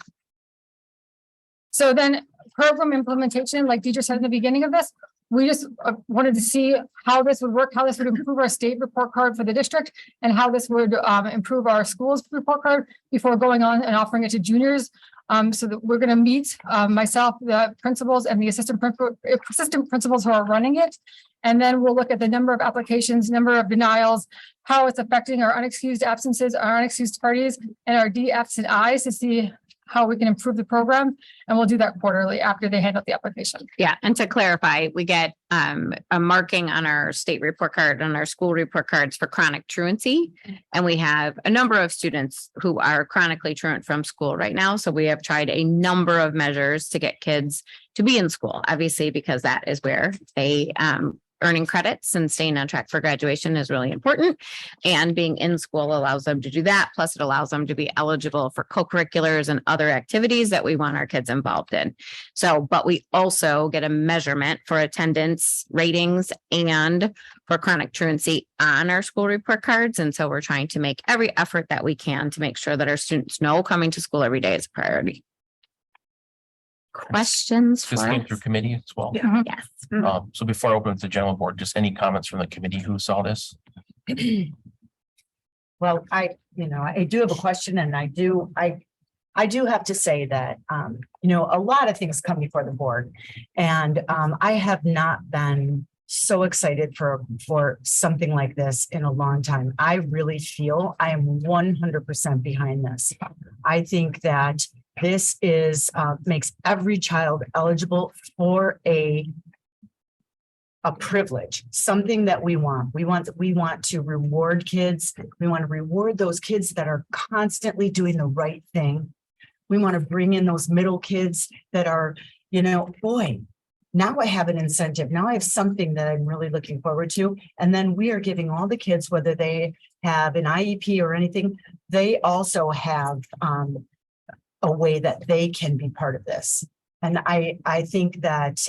So then program implementation, like Deidre said in the beginning of this, we just wanted to see how this would work, how this would improve our state report card for the district, and how this would improve our schools report card before going on and offering it to juniors. So that we're going to meet myself, the principals, and the assistant principals who are running it. And then we'll look at the number of applications, number of denials, how it's affecting our unexcused absences, our unexcused tardies, and our DFs and Is to see how we can improve the program. And we'll do that quarterly after they hand out the application. Yeah. And to clarify, we get a marking on our state report card and our school report cards for chronic truancy. And we have a number of students who are chronically truant from school right now. So we have tried a number of measures to get kids to be in school, obviously, because that is where they earning credits and staying on track for graduation is really important. And being in school allows them to do that. Plus, it allows them to be eligible for co-curriculars and other activities that we want our kids involved in. So, but we also get a measurement for attendance ratings and for chronic truancy on our school report cards. And so we're trying to make every effort that we can to make sure that our students know coming to school every day is a priority. Questions for This came us? through committee as well. Yes. So before I open to the general board, just any comments from the committee who saw this? Well, I do have a question, and I do have to say that, a lot of things come before the board, and I have not been so excited for something like this in a long time. I really feel I am 100% behind this. I think that this makes every child eligible for a privilege, something that we want. We want to reward kids. We want to reward those kids that are constantly doing the right thing. We want to bring in those middle kids that are, boy, now I have an incentive. Now I have something that I'm really looking forward to. And then we are giving all the kids, whether they have an IEP or anything, they also have a way that they can be part of this. And I think that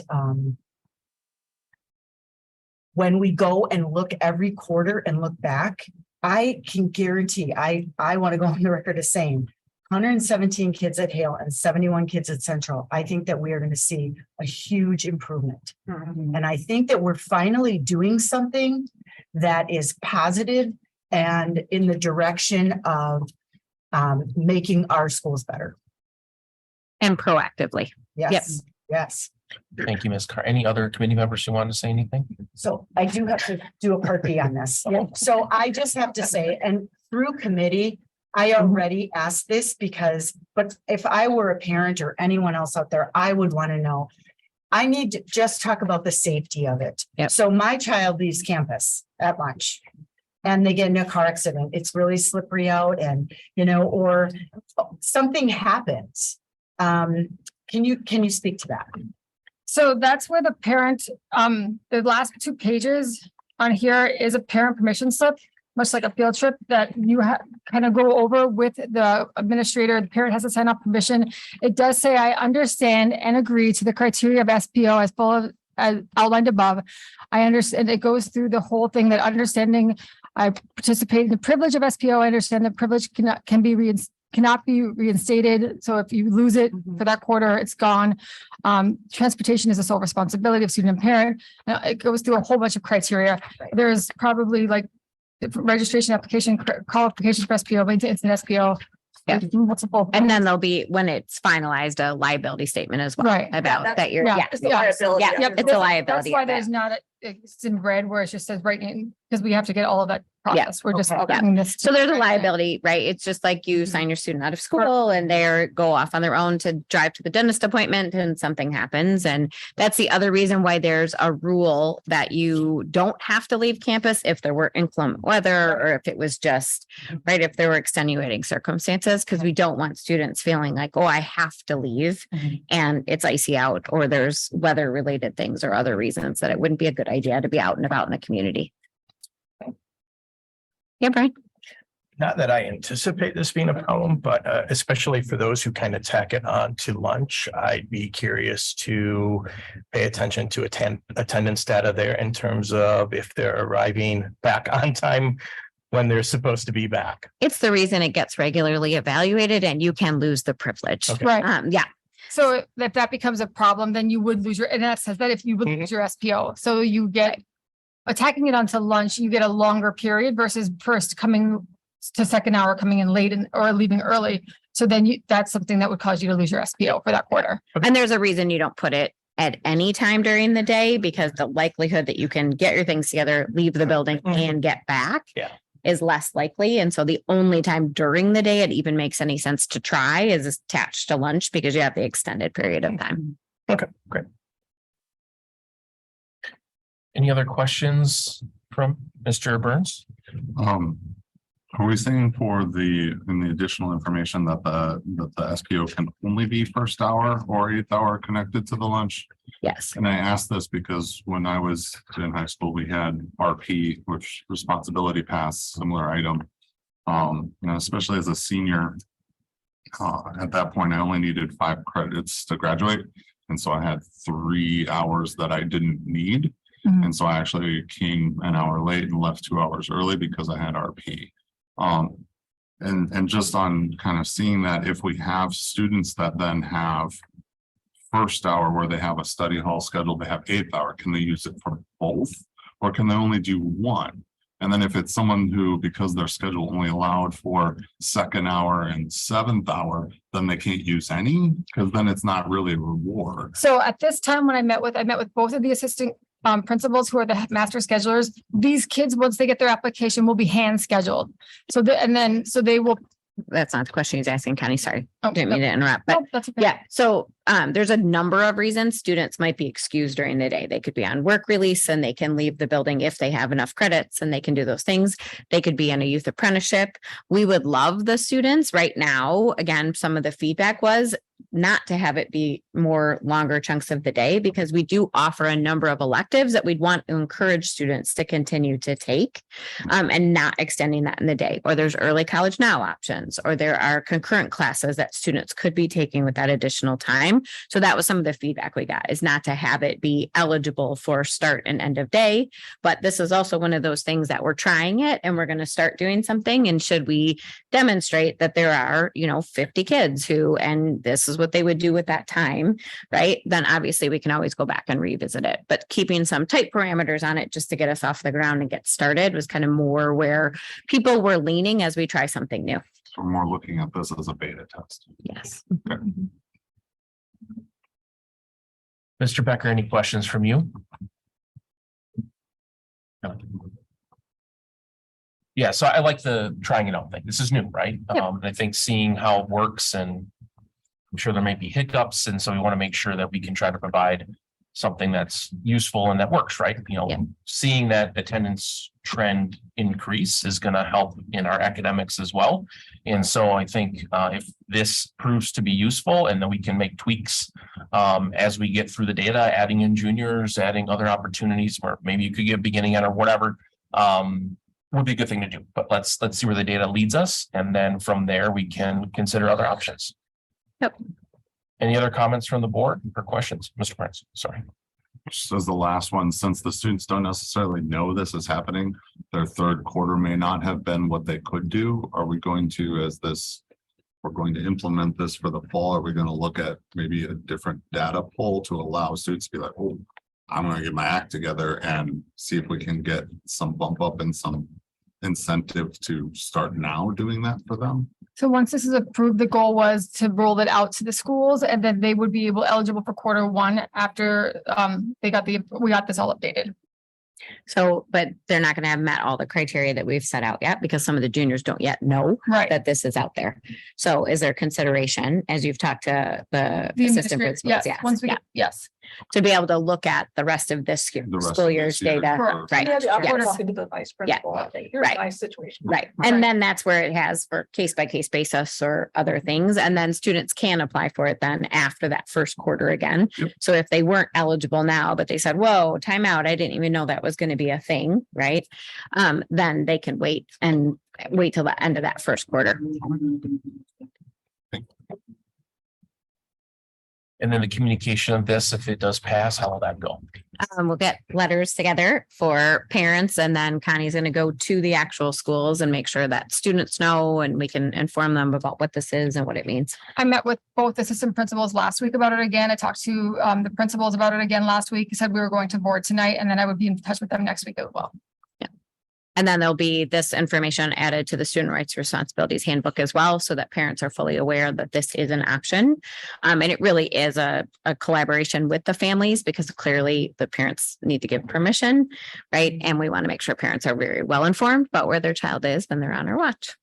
when we go and look every quarter and look back, I can guarantee, I want to go on the record as saying 117 kids at Hale and 71 kids at Central. I think that we are going to see a huge improvement. And I think that we're finally doing something that is positive and in the direction of making our schools better. And proactively. Yes, yes. Thank you, Ms. Carr. Any other committee members who want to say anything? So I do have to do a part B on this. So I just have to say, and through committee, I already asked this because, but if I were a parent or anyone else out there, I would want to know. I need to just talk about the safety of it. So my child leaves campus at lunch and they get in a car accident. It's really slippery out and, you know, or something happens. Can you speak to that? So that's where the parent, the last 2 pages on here is a parent permission slip, much like a field trip that you kind of go over with the administrator. The parent has to sign off permission. It does say, I understand and agree to the criteria of SPO as full of as outlined above. I understand it goes through the whole thing that understanding I participate in the privilege of SPO. I understand the privilege cannot be reinstated. So if you lose it for that quarter, it's gone. Transportation is the sole responsibility of student and parent. It goes through a whole bunch of criteria. There's probably like registration application qualifications for SPO, maintenance and SPO. Yeah. And then there'll be, when it's finalized, a liability statement as well. Right. About that you're, Yeah. it's a liability. a liability. That's why there's not, it's in red where it just says right in, because we have to get all of that process. We're just doing this. So there's a liability, right? It's just like you sign your student out of school and they go off on their own to drive to the dentist appointment and something happens. And that's the other reason why there's a rule that you don't have to leave campus if there were inclement weather or if it was just, right, if there were extenuating circumstances, because we don't want students feeling like, oh, I have to leave and it's icy out or there's weather related things or other reasons that it wouldn't be a good idea to be out and about in the community. Yeah, Brian. Not that I anticipate this being a problem, but especially for those who kind of tack it on to lunch, I'd be curious to pay attention to attendance data there in terms of if they're arriving back on time when they're supposed to be back. It's the reason it gets regularly evaluated and you can lose the privilege. Okay. Right. Yeah. So if that becomes a problem, then you would lose your, and that says that if you would lose your SPO, so you get attacking it onto lunch, you get a longer period versus first coming to second hour, coming in late or leaving early. So then that's something that would cause you to lose your SPO for that quarter. And there's a reason you don't put it at any time during the day because the likelihood that you can get your things together, leave the building and get back is less likely. And so the only time during the day it even makes any sense to try is attached to lunch because you have the extended period of time. Okay, great. Any other questions from Mr. Burns? Are we saying in the additional information that the SPO can only be first hour or 8th hour connected to the lunch? Yes. And I asked this because when I was in high school, we had RP, which responsibility pass, similar item. Especially as a senior, at that point, I only needed 5 credits to graduate. And so I had 3 hours that I didn't need. And so I actually came an hour late and left 2 hours early because I had RP. And just on kind of seeing that if we have students that then have first hour where they have a study hall scheduled, they have 8th hour, can they use it for both? Or can they only do one? And then if it's someone who, because their schedule only allowed for 2nd hour and 7th hour, then they can't use any, because then it's not really a reward. So at this time, when I met with both of the assistant principals who are the master schedulers. These kids, once they get their application, will be hand scheduled. So they will. That's not the question he's asking, Connie. Sorry. Oh, Didn't mean to interrupt, but that's okay. Yeah. So there's a number of reasons students might be excused during the day. They could be on work release and they can leave the building if they have enough credits and they can do those things. They could be in a youth apprenticeship. We would love the students right now. Again, some of the feedback was not to have it be more longer chunks of the day because we do offer a number of electives that we'd want to encourage students to continue to take and not extending that in the day. Or there's early college now options, or there are concurrent classes that students could be taking with that additional time. time. So that was some of the feedback we got, is not to have it be eligible for start and end of day. But this is also one of those things that we're trying it and we're going to start doing something. And should we demonstrate that there are, 50 kids who, and this is what they would do with that time, right? Then obviously we can always go back and revisit it. But keeping some tight parameters on it just to get us off the ground and get started was kind of more where people were leaning as we try something new. So we're more looking at this as a beta test. Yes. Okay. Mr. Becker, any questions from you? No. Yeah, so I like the trying it out thing. This is new, right? And I think seeing how it works, and I'm sure there may be hiccups, and so we want to make sure that we can try to provide something that's useful and that works, right? Seeing that attendance trend increase is going to help in our academics as well. And so I think if this proves to be useful, and then we can make tweaks as we get through the data, adding in juniors, adding other opportunities where maybe you could give beginning ed or whatever, would be a good thing to do. But let's see where the data leads us. And then from there, we can consider other options. Yep. Any other comments from the board or questions? Mr. Prince, sorry. Just as the last one, since the students don't necessarily know this is happening, their third quarter may not have been what they could do. Are we going to, we're going to implement this for the fall? Are we going to look at maybe a different data pool to allow students to be like, oh, I'm going to get my act together and see if we can get some bump up and some incentive to start now doing that for them? So once this is approved, the goal was to roll it out to the schools, and then they would be eligible for quarter one after we got this all updated. So, but they're not going to have met all the criteria that we've set out yet, because some of the juniors don't yet know that this is out there. So is there consideration, as you've talked to the assistant principals? Yes, once we get, yes. To be able to look at the rest of this school year's data. Correct. Right. Yeah, the upward Yes. to the vice principal. Here's Right. my situation. Right. And then that's where it has for case by case basis or other things. And then students can apply for it then after that first quarter again. So if they weren't eligible now, but they said, whoa, time out, I didn't even know that was going to be a thing, right? Then they can wait till the end of that first quarter. And then the communication of this, if it does pass, how will that go? We'll get letters together for parents, and then Connie's going to go to the actual schools and make sure that students know, and we can inform them about what this is and what it means. I met with both assistant principals last week about it again. I talked to the principals about it again last week. He said we were going to board tonight, and then I would be in touch with them next week as well. And then there'll be this information added to the Student Rights Responsibilities Handbook as well, so that parents are fully aware that this is an option. And it really is a collaboration with the families, because clearly the parents need to give permission, right? And we want to make sure parents are very well informed about where their child is when they're on our watch.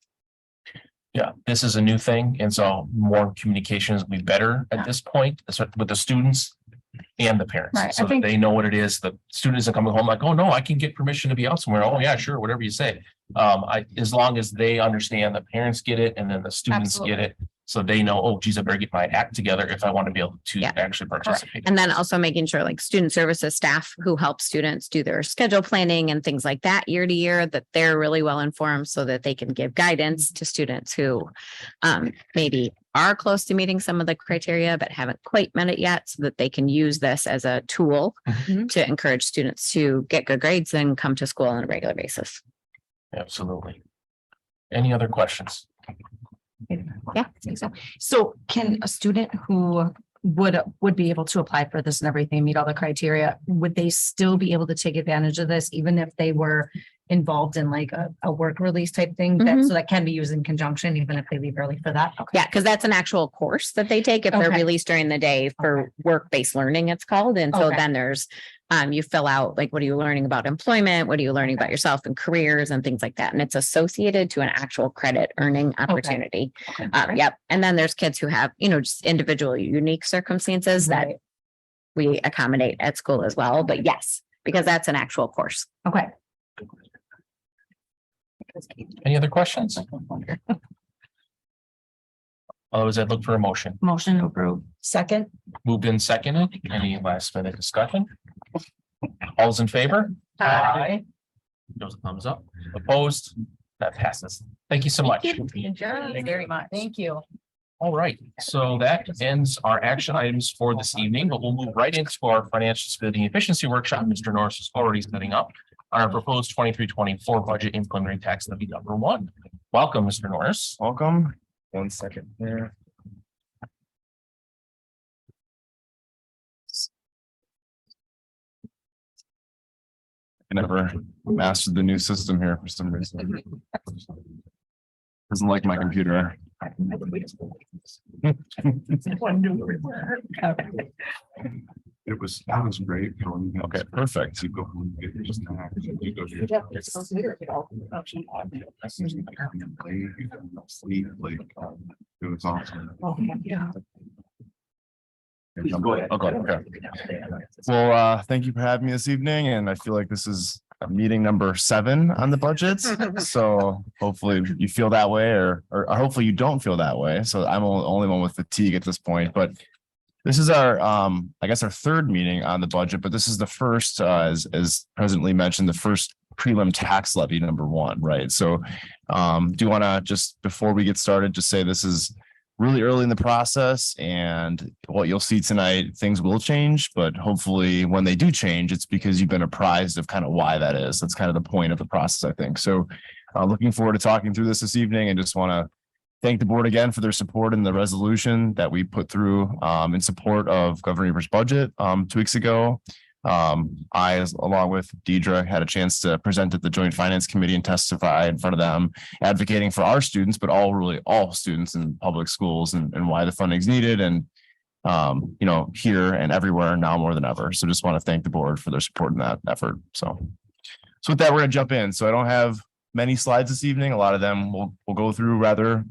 Yeah, this is a new thing. And so more communications will be better at this point with the students and the parents. Right, So I think- that they know what it is. The student isn't coming home like, oh, no, I can get permission to be out somewhere. Oh, yeah, sure, whatever you say. As long as they understand, the parents get it, and then the students get it. So they know, oh, geez, I better get my act together if I want to be able to actually participate. And then also making sure, like, student services staff who help students do their schedule planning and things like that year to year, that they're really well informed so that they can give guidance to students who maybe are close to meeting some of the criteria but haven't quite met it yet, so that they can use this as a tool to encourage students to get good grades and come to school on a regular basis. Absolutely. Any other questions? Yeah, I think so. So can a student who would be able to apply for this and everything, meet all the criteria, would they still be able to take advantage of this, even if they were involved in like a work release type thing? So that can be used in conjunction, even if they leave early for that? Okay. Yeah, because that's an actual course that they take if they're released during the day for work-based learning, it's called. And so then there's you fill out, like, what are you learning about employment? What are you learning about yourself and careers and things like that? And it's associated to an actual credit earning opportunity. Yep. And then there's kids who have, just individual unique circumstances that we accommodate at school as well. But yes, because that's an actual course. Okay. Any other questions? Otherwise, I'd look for a motion. Motion approved. Second. Moved in seconded. Any last minute discussion? All those in favor? Aye. Those thumbs up. Opposed? That passes. Thank you so much. Very much. Thank you. All right, so that ends our action items for this evening, but we'll move right into our financial stability and efficiency workshop. Mr. Norris is already setting up on our proposed 23-24 budget and preliminary tax levy number 1. Welcome, Mr. Norris. Welcome. 1 second here. I never mastered the new system here for some reason. Doesn't like my computer. That was great. Okay, perfect. You go home, get your snack, you go to sleep, like, it was awesome. Go ahead. Okay. Well, thank you for having me this evening, and I feel like this is meeting number 7 on the budget. So hopefully you feel that way, or hopefully you don't feel that way. So I'm the only one with fatigue at this point, but this is our, I guess our 3rd meeting on the budget, but this is the first, as President Lee mentioned, the first prelim tax levy number 1, right? So do you want to just, before we get started, just say this is really early in the process, and what you'll see tonight, things will change, but hopefully when they do change, it's because you've been apprised of kind of why that is. That's kind of the point of the process, I think. So looking forward to talking through this evening, and just want to thank the board again for their support in the resolution that we put through in support of Governor Evers' budget 2 weeks ago. I, along with Deidre, had a chance to present at the Joint Finance Committee and testify in front of them, advocating for our students, but all students in public schools, and why the funding is needed, and here and everywhere now more than ever. So just want to thank the board for their support in that effort. So with that, we're going to jump in. So I don't have many slides this evening. A lot of them we'll go through rather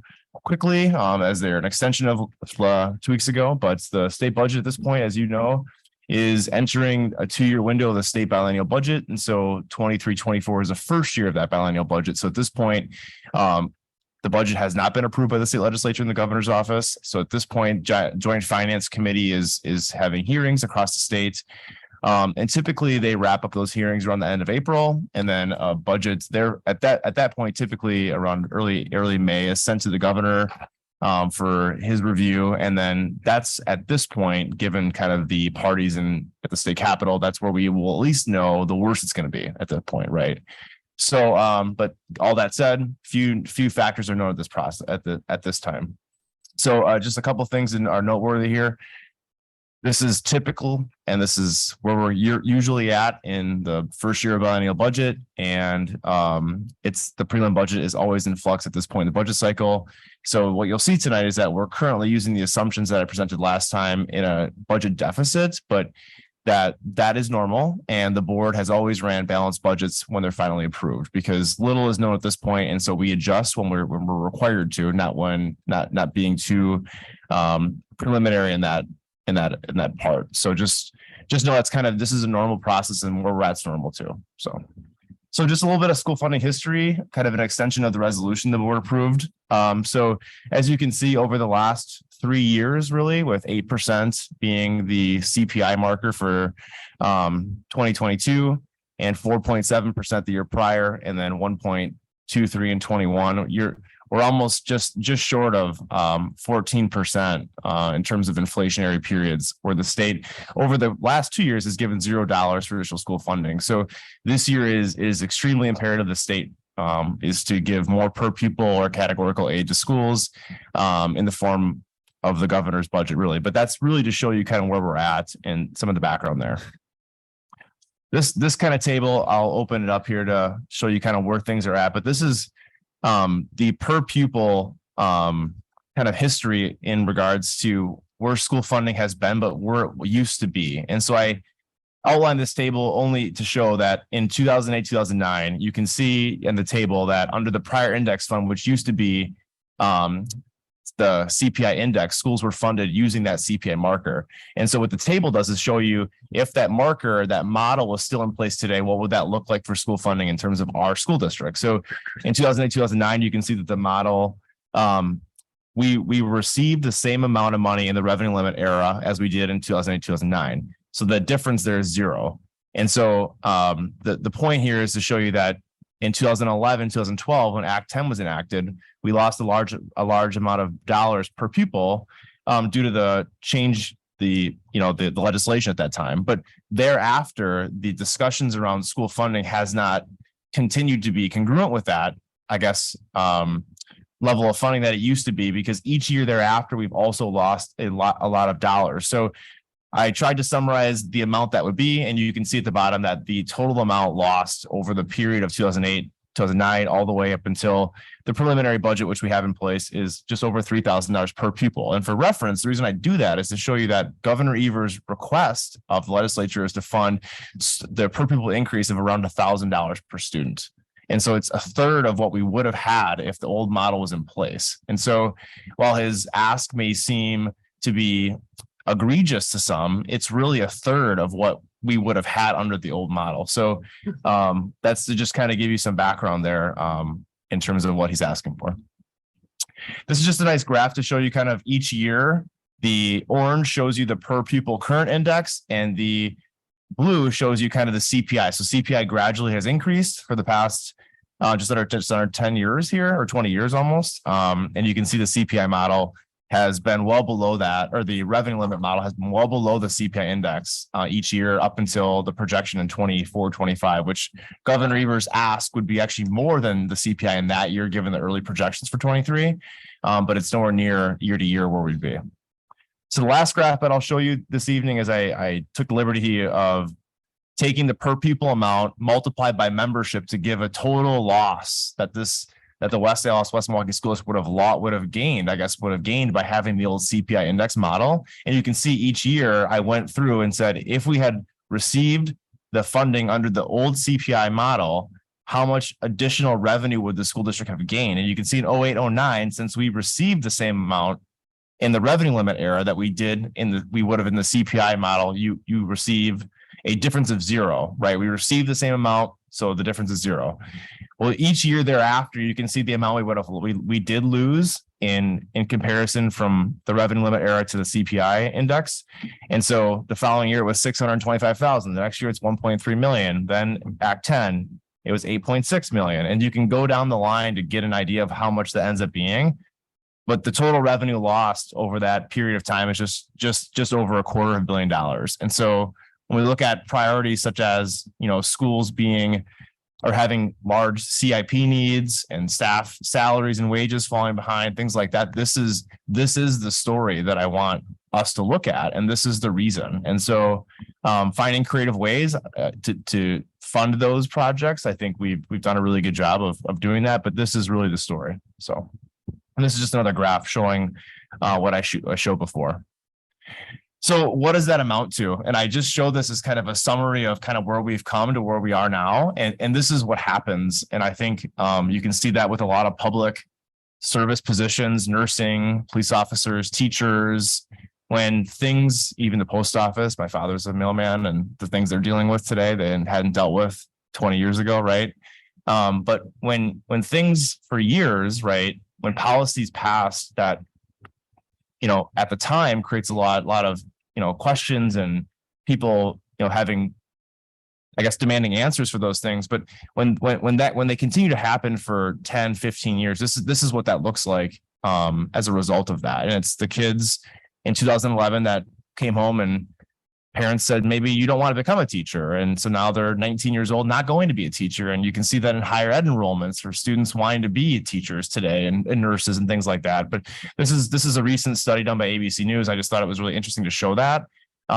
quickly, as they're an extension of 2 weeks ago. But the state budget at this point, as you know, is entering a 2-year window of the state biennial budget. And so 23-24 is the first year of that biennial budget. So at this point, the budget has not been approved by the state legislature and the governor's office. So at this point, Joint Finance Committee is having hearings across the state. And typically they wrap up those hearings around the end of April, and then budgets there at that point, typically around early May, is sent to the governor for his review. And then that's at this point, given kind of the parties at the state capitol, that's where we will at least know the worst it's going to be at that point, right? So but all that said, few factors are known at this process at this time. So just a couple of things are noteworthy here. This is typical, and this is where we're usually at in the first year of biennial budget. And it's the prelim budget is always in flux at this point in the budget cycle. So what you'll see tonight is that we're currently using the assumptions that I presented last time in a budget deficit, but that is normal. And the board has always ran balanced budgets when they're finally approved, because little is known at this point. And so we adjust when we're required to, not being too preliminary in that part. So just know that's this is a normal process, and where we're at's normal too. So just a little bit of school funding history, kind of an extension of the resolution the board approved. So as you can see, over the last 3 years, really, with 8% being the CPI marker for 2022, and 4.7% the year prior, and then 1.23 in 21, we're almost just short of 14% in terms of inflationary periods, where the state over the last 2 years has given $0 for additional school funding. So this year is extremely imperative. The state is to give more per pupil or categorical aid to schools in the form of the governor's budget, really. But that's really to show you kind of where we're at and some of the background there. This kind of table, I'll open it up here to show you kind of where things are at. But this is the per pupil kind of history in regards to where school funding has been, but where it used to be. And so I outlined this table only to show that in 2008, 2009, you can see in the table that under the prior index fund, which used to be the CPI index, schools were funded using that CPI marker. And so what the table does is show you if that marker, that model was still in place today, what would that look like for school funding in terms of our school district? So in 2008, 2009, you can see that the model, we received the same amount of money in the revenue limit era as we did in 2008, 2009. So the difference there is 0. And so the point here is to show you that in 2011, 2012, when Act 10 was enacted, we lost a large amount of dollars per pupil due to the change, the legislation at that time. But thereafter, the discussions around school funding has not continued to be congruent with that, I guess, level of funding that it used to be, because each year thereafter, we've also lost a lot of dollars. So I tried to summarize the amount that would be, and you can see at the bottom that the total amount lost over the period of 2008, 2009, all the way up until the preliminary budget, which we have in place, is just over $3,000 per pupil. And for reference, the reason I do that is to show you that Governor Evers' request of the legislature is to fund the per pupil increase of around $1,000 per student. And so it's a third of what we would have had if the old model was in place. And so while his ask may seem to be egregious to some, it's really a third of what we would have had under the old model. So that's to just kind of give you some background there in terms of what he's asking for. This is just a nice graph to show you kind of each year. The orange shows you the per pupil current index, and the blue shows you kind of the CPI. So CPI gradually has increased for the past just under 10 years here, or 20 years almost. And you can see the CPI model has been well below that, or the revenue limit model has been well below the CPI index each year up until the projection in 24, 25, which Governor Evers asked would be actually more than the CPI in that year, given the early projections for 23. But it's nowhere near year to year where we'd be. So the last graph that I'll show you this evening is I took the liberty of taking the per pupil amount multiplied by membership to give a total loss that the West Milwaukee schools would have gained by having the old CPI index model. And you can see each year I went through and said, if we had received the funding under the old CPI model, how much additional revenue would the school district have gained? And you can see in 08, 09, since we received the same amount in the revenue limit era that we would have in the CPI model, you receive a difference of zero, right? We received the same amount, so the difference is zero. Well, each year thereafter, you can see the amount we did lose in comparison from the revenue limit era to the CPI index. And so the following year it was $625,000. The next year it's 1.3 million. Then Act 10, it was 8.6 million. And you can go down the line to get an idea of how much that ends up being. But the total revenue lost over that period of time is just over $250 million. And so when we look at priorities such as, schools having large CIP needs and staff salaries and wages falling behind, things like that, this is the story that I want us to look at, and this is the reason. And so finding creative ways to fund those projects, I think we've done a really good job of doing that, but this is really the story. So, and this is just another graph showing what I showed before. So what does that amount to? And I just show this as kind of a summary of kind of where we've come to where we are now. And this is what happens. And I think you can see that with a lot of public service positions, nursing, police officers, teachers, when things, even the post office, my father's a mailman, and the things they're dealing with today, they hadn't dealt with 20 years ago, right? But when things for years, right, when policies pass that, at the time creates a lot of, questions and people, having, I guess, demanding answers for those things. But when they continue to happen for 10, 15 years, this is what that looks like as a result of that. And it's the kids in 2011 that came home and parents said, maybe you don't want to become a teacher. And so now they're 19 years old, not going to be a teacher. And you can see that in higher ed enrollments for students wanting to be teachers today and nurses and things like that. But this is a recent study done by ABC News. I just thought it was really interesting to show that.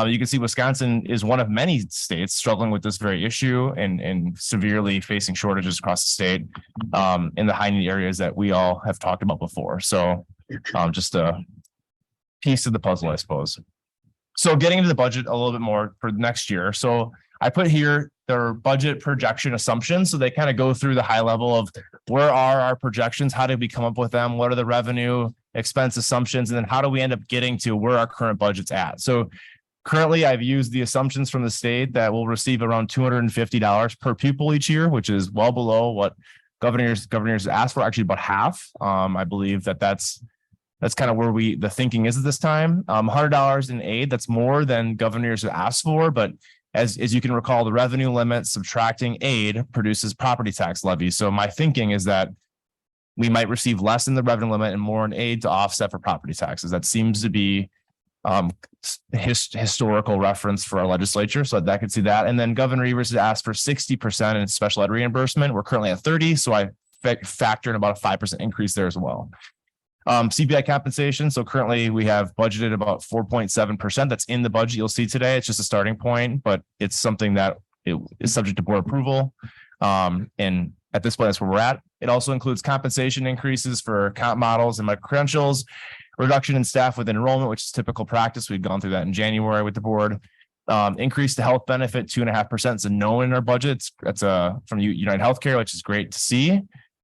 You can see Wisconsin is one of many states struggling with this very issue and severely facing shortages across the state in the high need areas that we all have talked about before. So just a piece of the puzzle, I suppose. So getting into the budget a little bit more for next year. So I put here their budget projection assumptions. So they kind of go through the high level of where are our projections? How did we come up with them? What are the revenue expense assumptions? And then how do we end up getting to where our current budget's at? So currently I've used the assumptions from the state that we'll receive around $250 per pupil each year, which is well below what governors asked for, actually about half. I believe that's kind of where the thinking is at this time. $100 in aid, that's more than governors have asked for, but as you can recall, the revenue limit subtracting aid produces property tax levy. So my thinking is that we might receive less in the revenue limit and more in aid to offset for property taxes. That seems to be historical reference for our legislature. So that could see that. And then Governor Evers has asked for 60% in special ed reimbursement. We're currently at 30. So I factor in about a 5% increase there as well. CPI compensation. So currently we have budgeted about 4.7%. That's in the budget you'll see today. It's just a starting point, but it's something that it is subject to board approval. And at this point, that's where we're at. It also includes compensation increases for comp models and micro credentials, reduction in staff with enrollment, which is typical practice. We've gone through that in January with the board. Increase the health benefit 2.5%. It's a known in our budgets. That's from United Healthcare, which is great to see.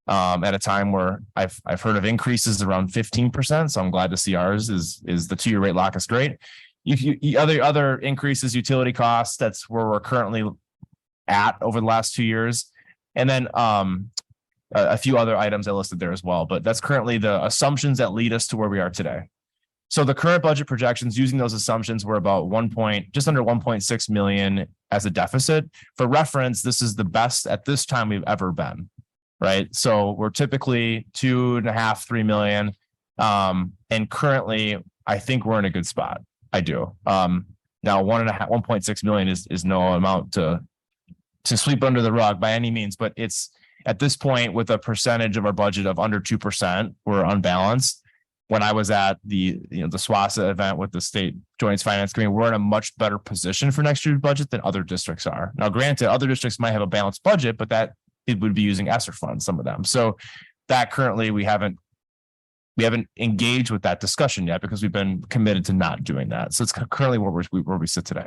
At a time where I've heard of increases around 15%. So I'm glad to see ours is the 2-year rate lock is great. Other increases, utility costs, that's where we're currently at over the last 2 years. And then a few other items I listed there as well, but that's currently the assumptions that lead us to where we are today. So the current budget projections using those assumptions were about just under 1.6 million as a deficit. For reference, this is the best at this time we've ever been, right? So we're typically 2.5, 3 million. And currently I think we're in a good spot. I do. Now 1.6 million is no amount to sweep under the rug by any means, but it's at this point with a percentage of our budget of under 2%, we're unbalanced. When I was at the SWASA event with the State Joint Finance Committee, we're in a much better position for next year's budget than other districts are. Now, granted, other districts might have a balanced budget, but that it would be using ESSER funds, some of them. So that currently we haven't engaged with that discussion yet because we've been committed to not doing that. So it's currently where we sit today.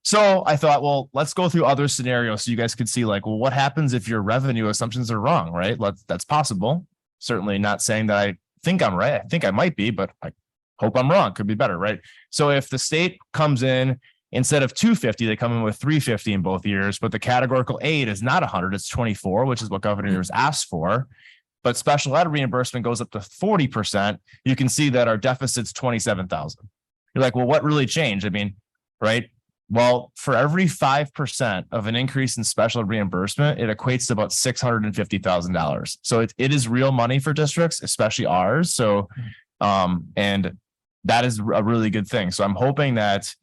So I thought, well, let's go through other scenarios so you guys could see like, well, what happens if your revenue assumptions are wrong, right? That's possible. Certainly not saying that I think I'm right. I think I might be, but I hope I'm wrong. Could be better, right? So if the state comes in, instead of 250, they come in with 350 in both years, but the categorical aid is not 100, it's 24, which is what Governor Evers asked for. But special ed reimbursement goes up to 40%. You can see that our deficit's 27,000. You're like, well, what really changed? I mean, right? Well, for every 5% of an increase in special ed reimbursement, it equates to about $650,000. So it is real money for districts, especially ours. So, and that is a really good thing. So I'm hoping that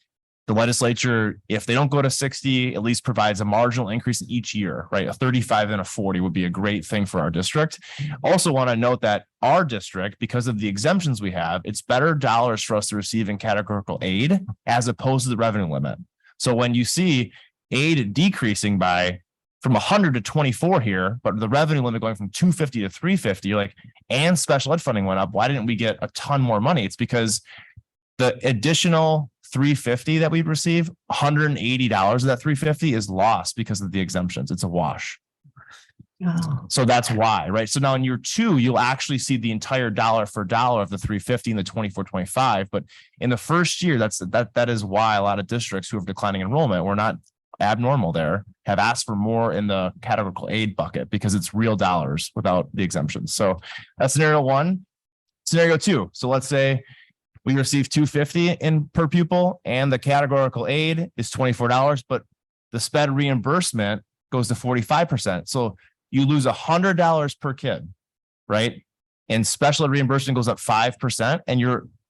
the legislature, if they don't go to 60, at least provides a marginal increase each year, right? A 35 and a 40 would be a great thing for our district. Also want to note that our district, because of the exemptions we have, it's better dollars for us to receive in categorical aid as opposed to the revenue limit. So when you see aid decreasing from 100 to 24 here, but the revenue limit going from 250 to 350, you're like, and special ed funding went up, why didn't we get a ton more money? It's because the additional 350 that we'd receive, $180 of that 350 is lost because of the exemptions. It's a wash. Oh. So that's why, right? So now in year 2, you'll actually see the entire dollar for dollar of the 350 and the 24.25. But in the first year, that is why a lot of districts who have declining enrollment, we're not abnormal there, have asked for more in the categorical aid bucket because it's real dollars without the exemptions. So that's scenario 1. Scenario 2. So let's say we receive 250 in per pupil and the categorical aid is $24, but the SPED reimbursement goes to 45%. So you lose $100 per kid, right? And special ed reimbursement goes up 5%, and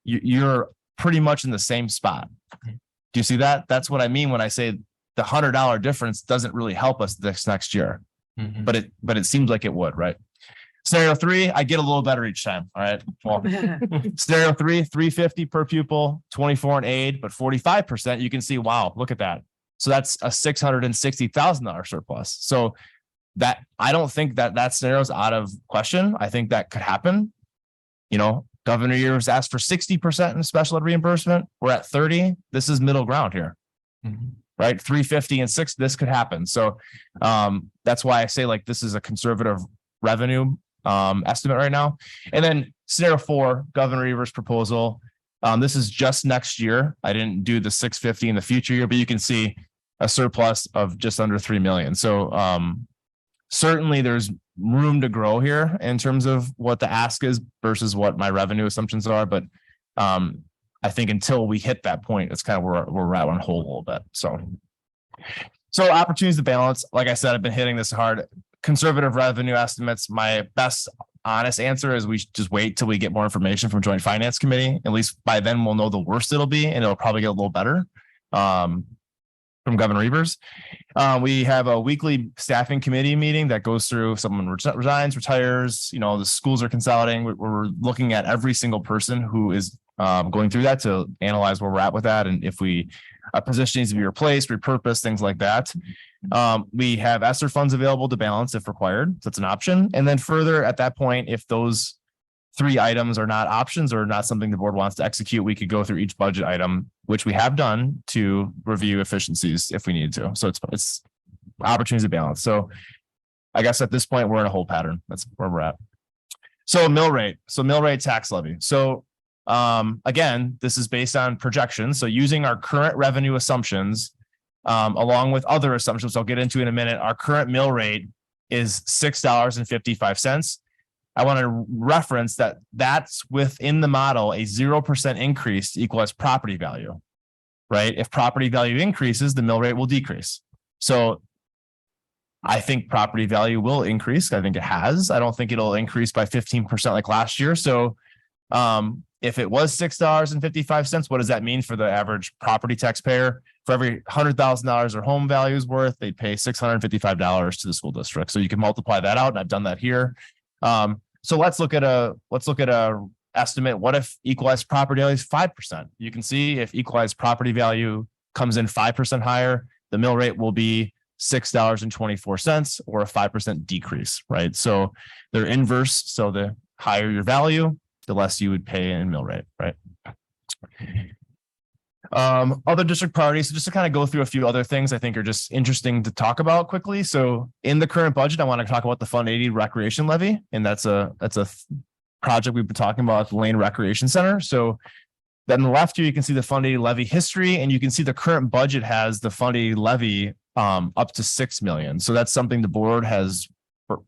you're pretty much in the same spot. Do you see that? That's what I mean when I say the $100 difference doesn't really help us this next year, but it seems like it would, right? Scenario 3, I get a little better each time. All right. Well, scenario 3, 350 per pupil, 24 in aid, but 45%. You can see, wow, look at that. So that's a $660,000 surplus. So that I don't think that scenario is out of question. I think that could happen. Governor Evers asked for 60% in special ed reimbursement. We're at 30. This is middle ground here, right? 350 and 6. This could happen. So that's why I say like this is a conservative revenue estimate right now. And then scenario 4, Governor Evers' proposal. This is just next year. I didn't do the 650 in the future year, but you can see a surplus of just under 3 million. So certainly there's room to grow here in terms of what the ask is versus what my revenue assumptions are. But I think until we hit that point, it's kind of where we're at on hold a little bit. So opportunities to balance, like I said, I've been hitting this hard. Conservative revenue estimates, my best honest answer is we should just wait till we get more information from Joint Finance Committee. At least by then we'll know the worst it'll be, and it'll probably get a little better from Governor Evers. We have a weekly staffing committee meeting that goes through if someone resigns, retires, the schools are consolidating. We're looking at every single person who is going through that to analyze where we're at with that. And if a position needs to be replaced, repurposed, things like that. We have ESSER funds available to balance if required. So that's an option. And then further at that point, if those 3 items are not options or not something the board wants to execute, we could go through each budget item, which we have done, to review efficiencies if we need to. So it's opportunities to balance. So I guess at this point, we're in a hold pattern. That's where we're at. So mill rate tax levy. So again, this is based on projections. So using our current revenue assumptions, along with other assumptions I'll get into in a minute, our current mill rate is $6.55. I want to reference that that's within the model, a 0% increase equals property value, right? If property value increases, the mill rate will decrease. So I think property value will increase. I think it has. I don't think it'll increase by 15% like last year. So if it was $6.55, what does that mean for the average property taxpayer? For every $100,000 their home value is worth, they pay $655 to the school district. So you can multiply that out, and I've done that here. So let's look at a estimate. What if equalized property value is 5%? You can see if equalized property value comes in 5% higher, the mill rate will be $6.24 or a 5% decrease, right? So they're inverse. So the higher your value, the less you would pay in mill rate, right? Other district priorities. So just to kind of go through a few other things I think are just interesting to talk about quickly. So in the current budget, I want to talk about the Fund 80 recreation levy, and that's a project we've been talking about at the Lane Recreation Center. So then on the left here, you can see the Fund 80 levy history, and you can see the current budget has the Fund 80 levy up to $6 million. So that's something the board has,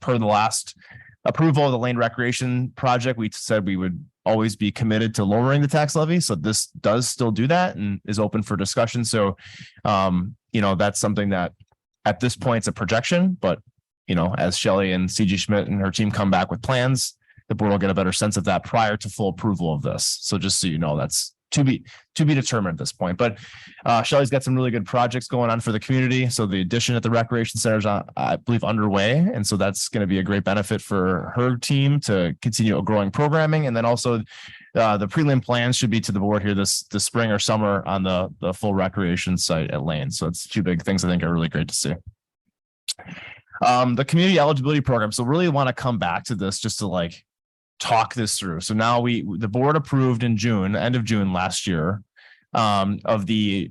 per the last approval of the Lane Recreation project, we said we would always be committed to lowering the tax levy. So this does still do that and is open for discussion. So, that's something that at this point it's a projection, but as Shelley and CG Schmidt and her team come back with plans, the board will get a better sense of that prior to full approval of this. So just so you know, that's to be determined at this point. But Shelley's got some really good projects going on for the community. So the addition at the recreation center is, I believe, underway. And so that's going to be a great benefit for her team to continue growing programming. And then also the prelim plans should be to the board here this spring or summer on the full recreation site at Lane. So it's 2 big things I think are really great to see. The community eligibility program. So really want to come back to this just to talk this through. So now the board approved in June, end of June last year, of the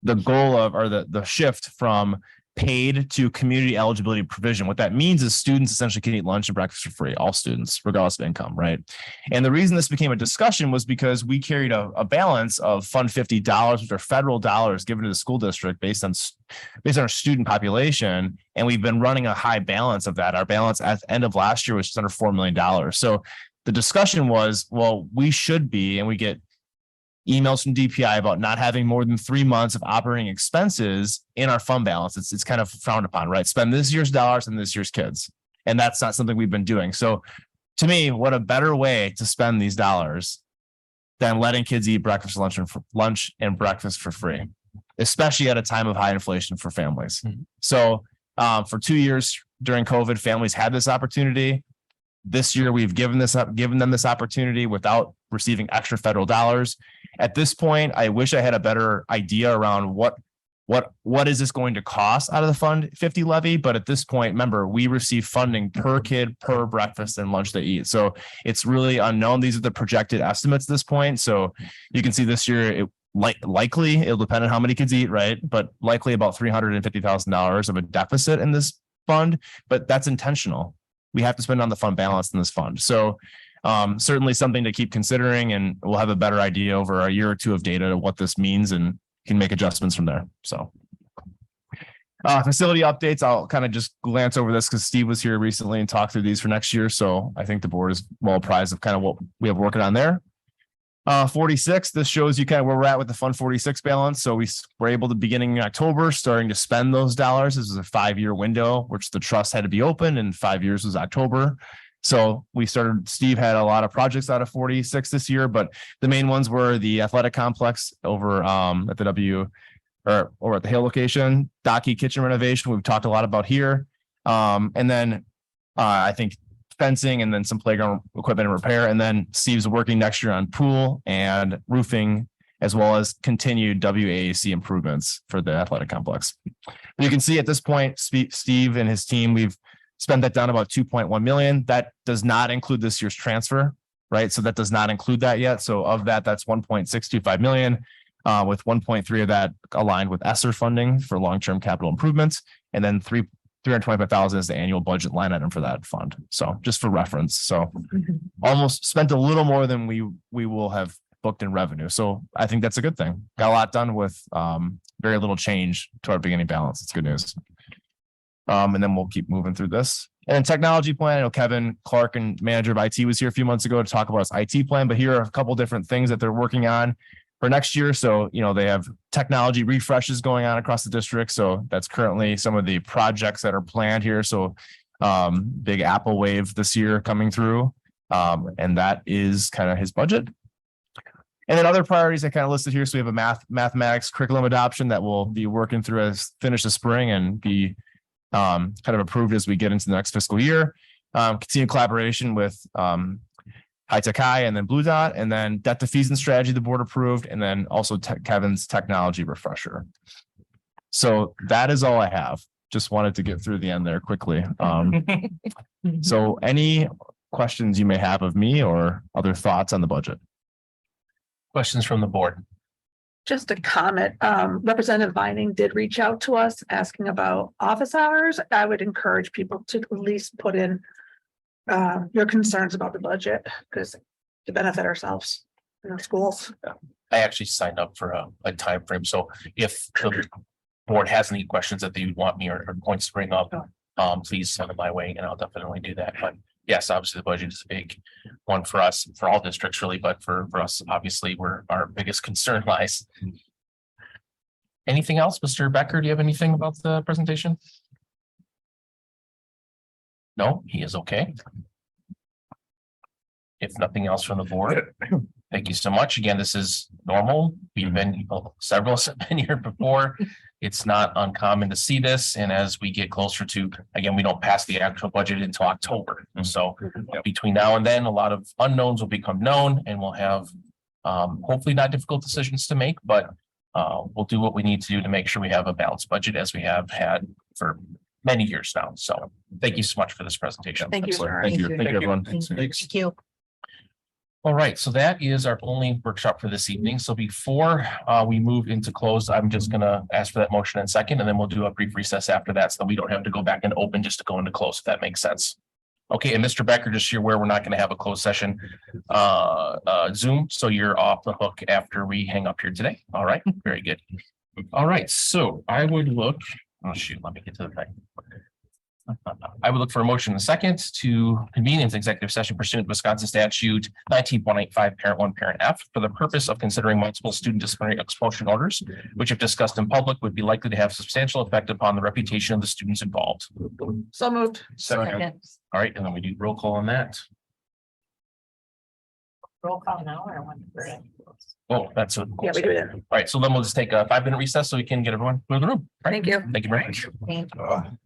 goal of, or the shift from paid to community eligibility provision. What that means is students essentially can eat lunch and breakfast for free, all students, regardless of income, right? And the reason this became a discussion was because we carried a balance of Fund 50 dollars, which are federal dollars given to the school district based on our student population. And we've been running a high balance of that. Our balance at the end of last year was just under $4 million. So the discussion was, well, we should be, and we get emails from DPI about not having more than 3 months of operating expenses in our fund balance. It's kind of frowned upon, right? Spend this year's dollars and this year's kids. And that's not something we've been doing. So to me, what a better way to spend these dollars than letting kids eat breakfast, lunch and breakfast for free, especially at a time of high inflation for families. Mm-hmm. So for 2 years during COVID, families had this opportunity. This year, we've given them this opportunity without receiving extra federal dollars. At this point, I wish I had a better idea around what is this going to cost out of the Fund 50 levy. But at this point, remember, we receive funding per kid, per breakfast and lunch they eat. So it's really unknown. These are the projected estimates at this point. So you can see this year, likely it'll depend on how many kids eat, right? But likely about $350,000 of a deficit in this fund. But that's intentional. We have to spend on the fund balance in this fund. So certainly something to keep considering, and we'll have a better idea over a year or 2 of data of what this means and can make adjustments from there. So facility updates, I'll kind of just glance over this because Steve was here recently and talked through these for next year. So I think the board is well apprised of kind of what we have working on there. 46, this shows you kind of where we're at with the Fund 46 balance. So we were able to, beginning in October, starting to spend those dollars. This is a 5-year window, which the trust had to be open, and 5 years was October. So we started, Steve had a lot of projects out of 46 this year, but the main ones were the athletic complex over at the or at the Hale location, Docky kitchen renovation, we've talked a lot about here. And then I think fencing, and then some playground equipment and repair. And then Steve's working next year on pool and roofing, as well as continued WAAC improvements for the athletic complex. But you can see at this point, Steve and his team, we've spent that down about 2.1 million. That does not include this year's transfer, right? So that does not include that yet. So of that, that's 1.625 million, with 1.3 of that aligned with ESSER funding for long-term capital improvements. And then 325,000 is the annual budget line item for that fund. So just for reference. So almost spent a little more than we will have booked in revenue. So I think that's a good thing. Got a lot done with very little change to our beginning balance. It's good news. And then we'll keep moving through this. And then technology plan, I know Kevin Clark, and manager of IT, was here a few months ago to talk about his IT plan, but here are a couple different things that they're working on for next year. So, they have technology refreshes going on across the district. So that's currently some of the projects that are planned here. So big Apple wave this year coming through. And that is kind of his budget. And then other priorities I kind of listed here. So we have a mathematics curriculum adoption that we'll be working through as finish the spring and be kind of approved as we get into the next fiscal year. Continued collaboration with High Tech High and then Blue Dot, and then debt to fees and strategy the board approved, and then also Kevin's technology refresher. So that is all I have. Just wanted to get through the end there quickly. So any questions you may have of me or other thoughts on the budget? Questions from the board? Just a comment, Representative Vining did reach out to us asking about office hours. I would encourage people to at least put in your concerns about the budget, because to benefit ourselves in our schools. I actually signed up for a time frame. So if the board has any questions that they want me or points to bring up, please send them my way and I'll definitely do that. But yes, obviously the budget is a big one for us, for all districts really, but for us, obviously, where our biggest concern lies. Anything else, Mr. Becker? Do you have anything about the presentation? No, he is okay. If nothing else from the board, thank you so much. Again, this is normal. We've been, several have been here before. It's not uncommon to see this. And as we get closer to, again, we don't pass the actual budget until October. So between now and then, a lot of unknowns will become known, and we'll have hopefully not difficult decisions to make, but we'll do what we need to do to make sure we have a balanced budget, as we have had for many years now. So thank you so much for this presentation. Thank you, sir. Thank you, everyone. Thank you. All right, so that is our only workshop for this evening. So before we move into close, I'm just gonna ask for that motion in second, and then we'll do a brief recess after that, so that we don't have to go back and open just to go into close, if that makes sense. Okay, and Mr. Becker, just so you're aware, we're not gonna have a closed session Zoom, so you're off the hook after we hang up here today. All right, very good. All right, so I would look, oh shoot, let me get to the thing. I would look for a motion in a second to convene into executive session pursuant to Wisconsin statute 19.85 parent 1 parent F for the purpose of considering multiple student disciplinary expulsion orders, which if discussed in public would be likely to have substantial effect upon the reputation of the students involved. So moved. Second. All right, and then we do roll call on that. Roll call now or one? Oh, that's a. Yeah, we do that. All right, so then we'll just take a 5-minute recess so we can get everyone through the room. All right. Thank you. Thank you very much. Thank you.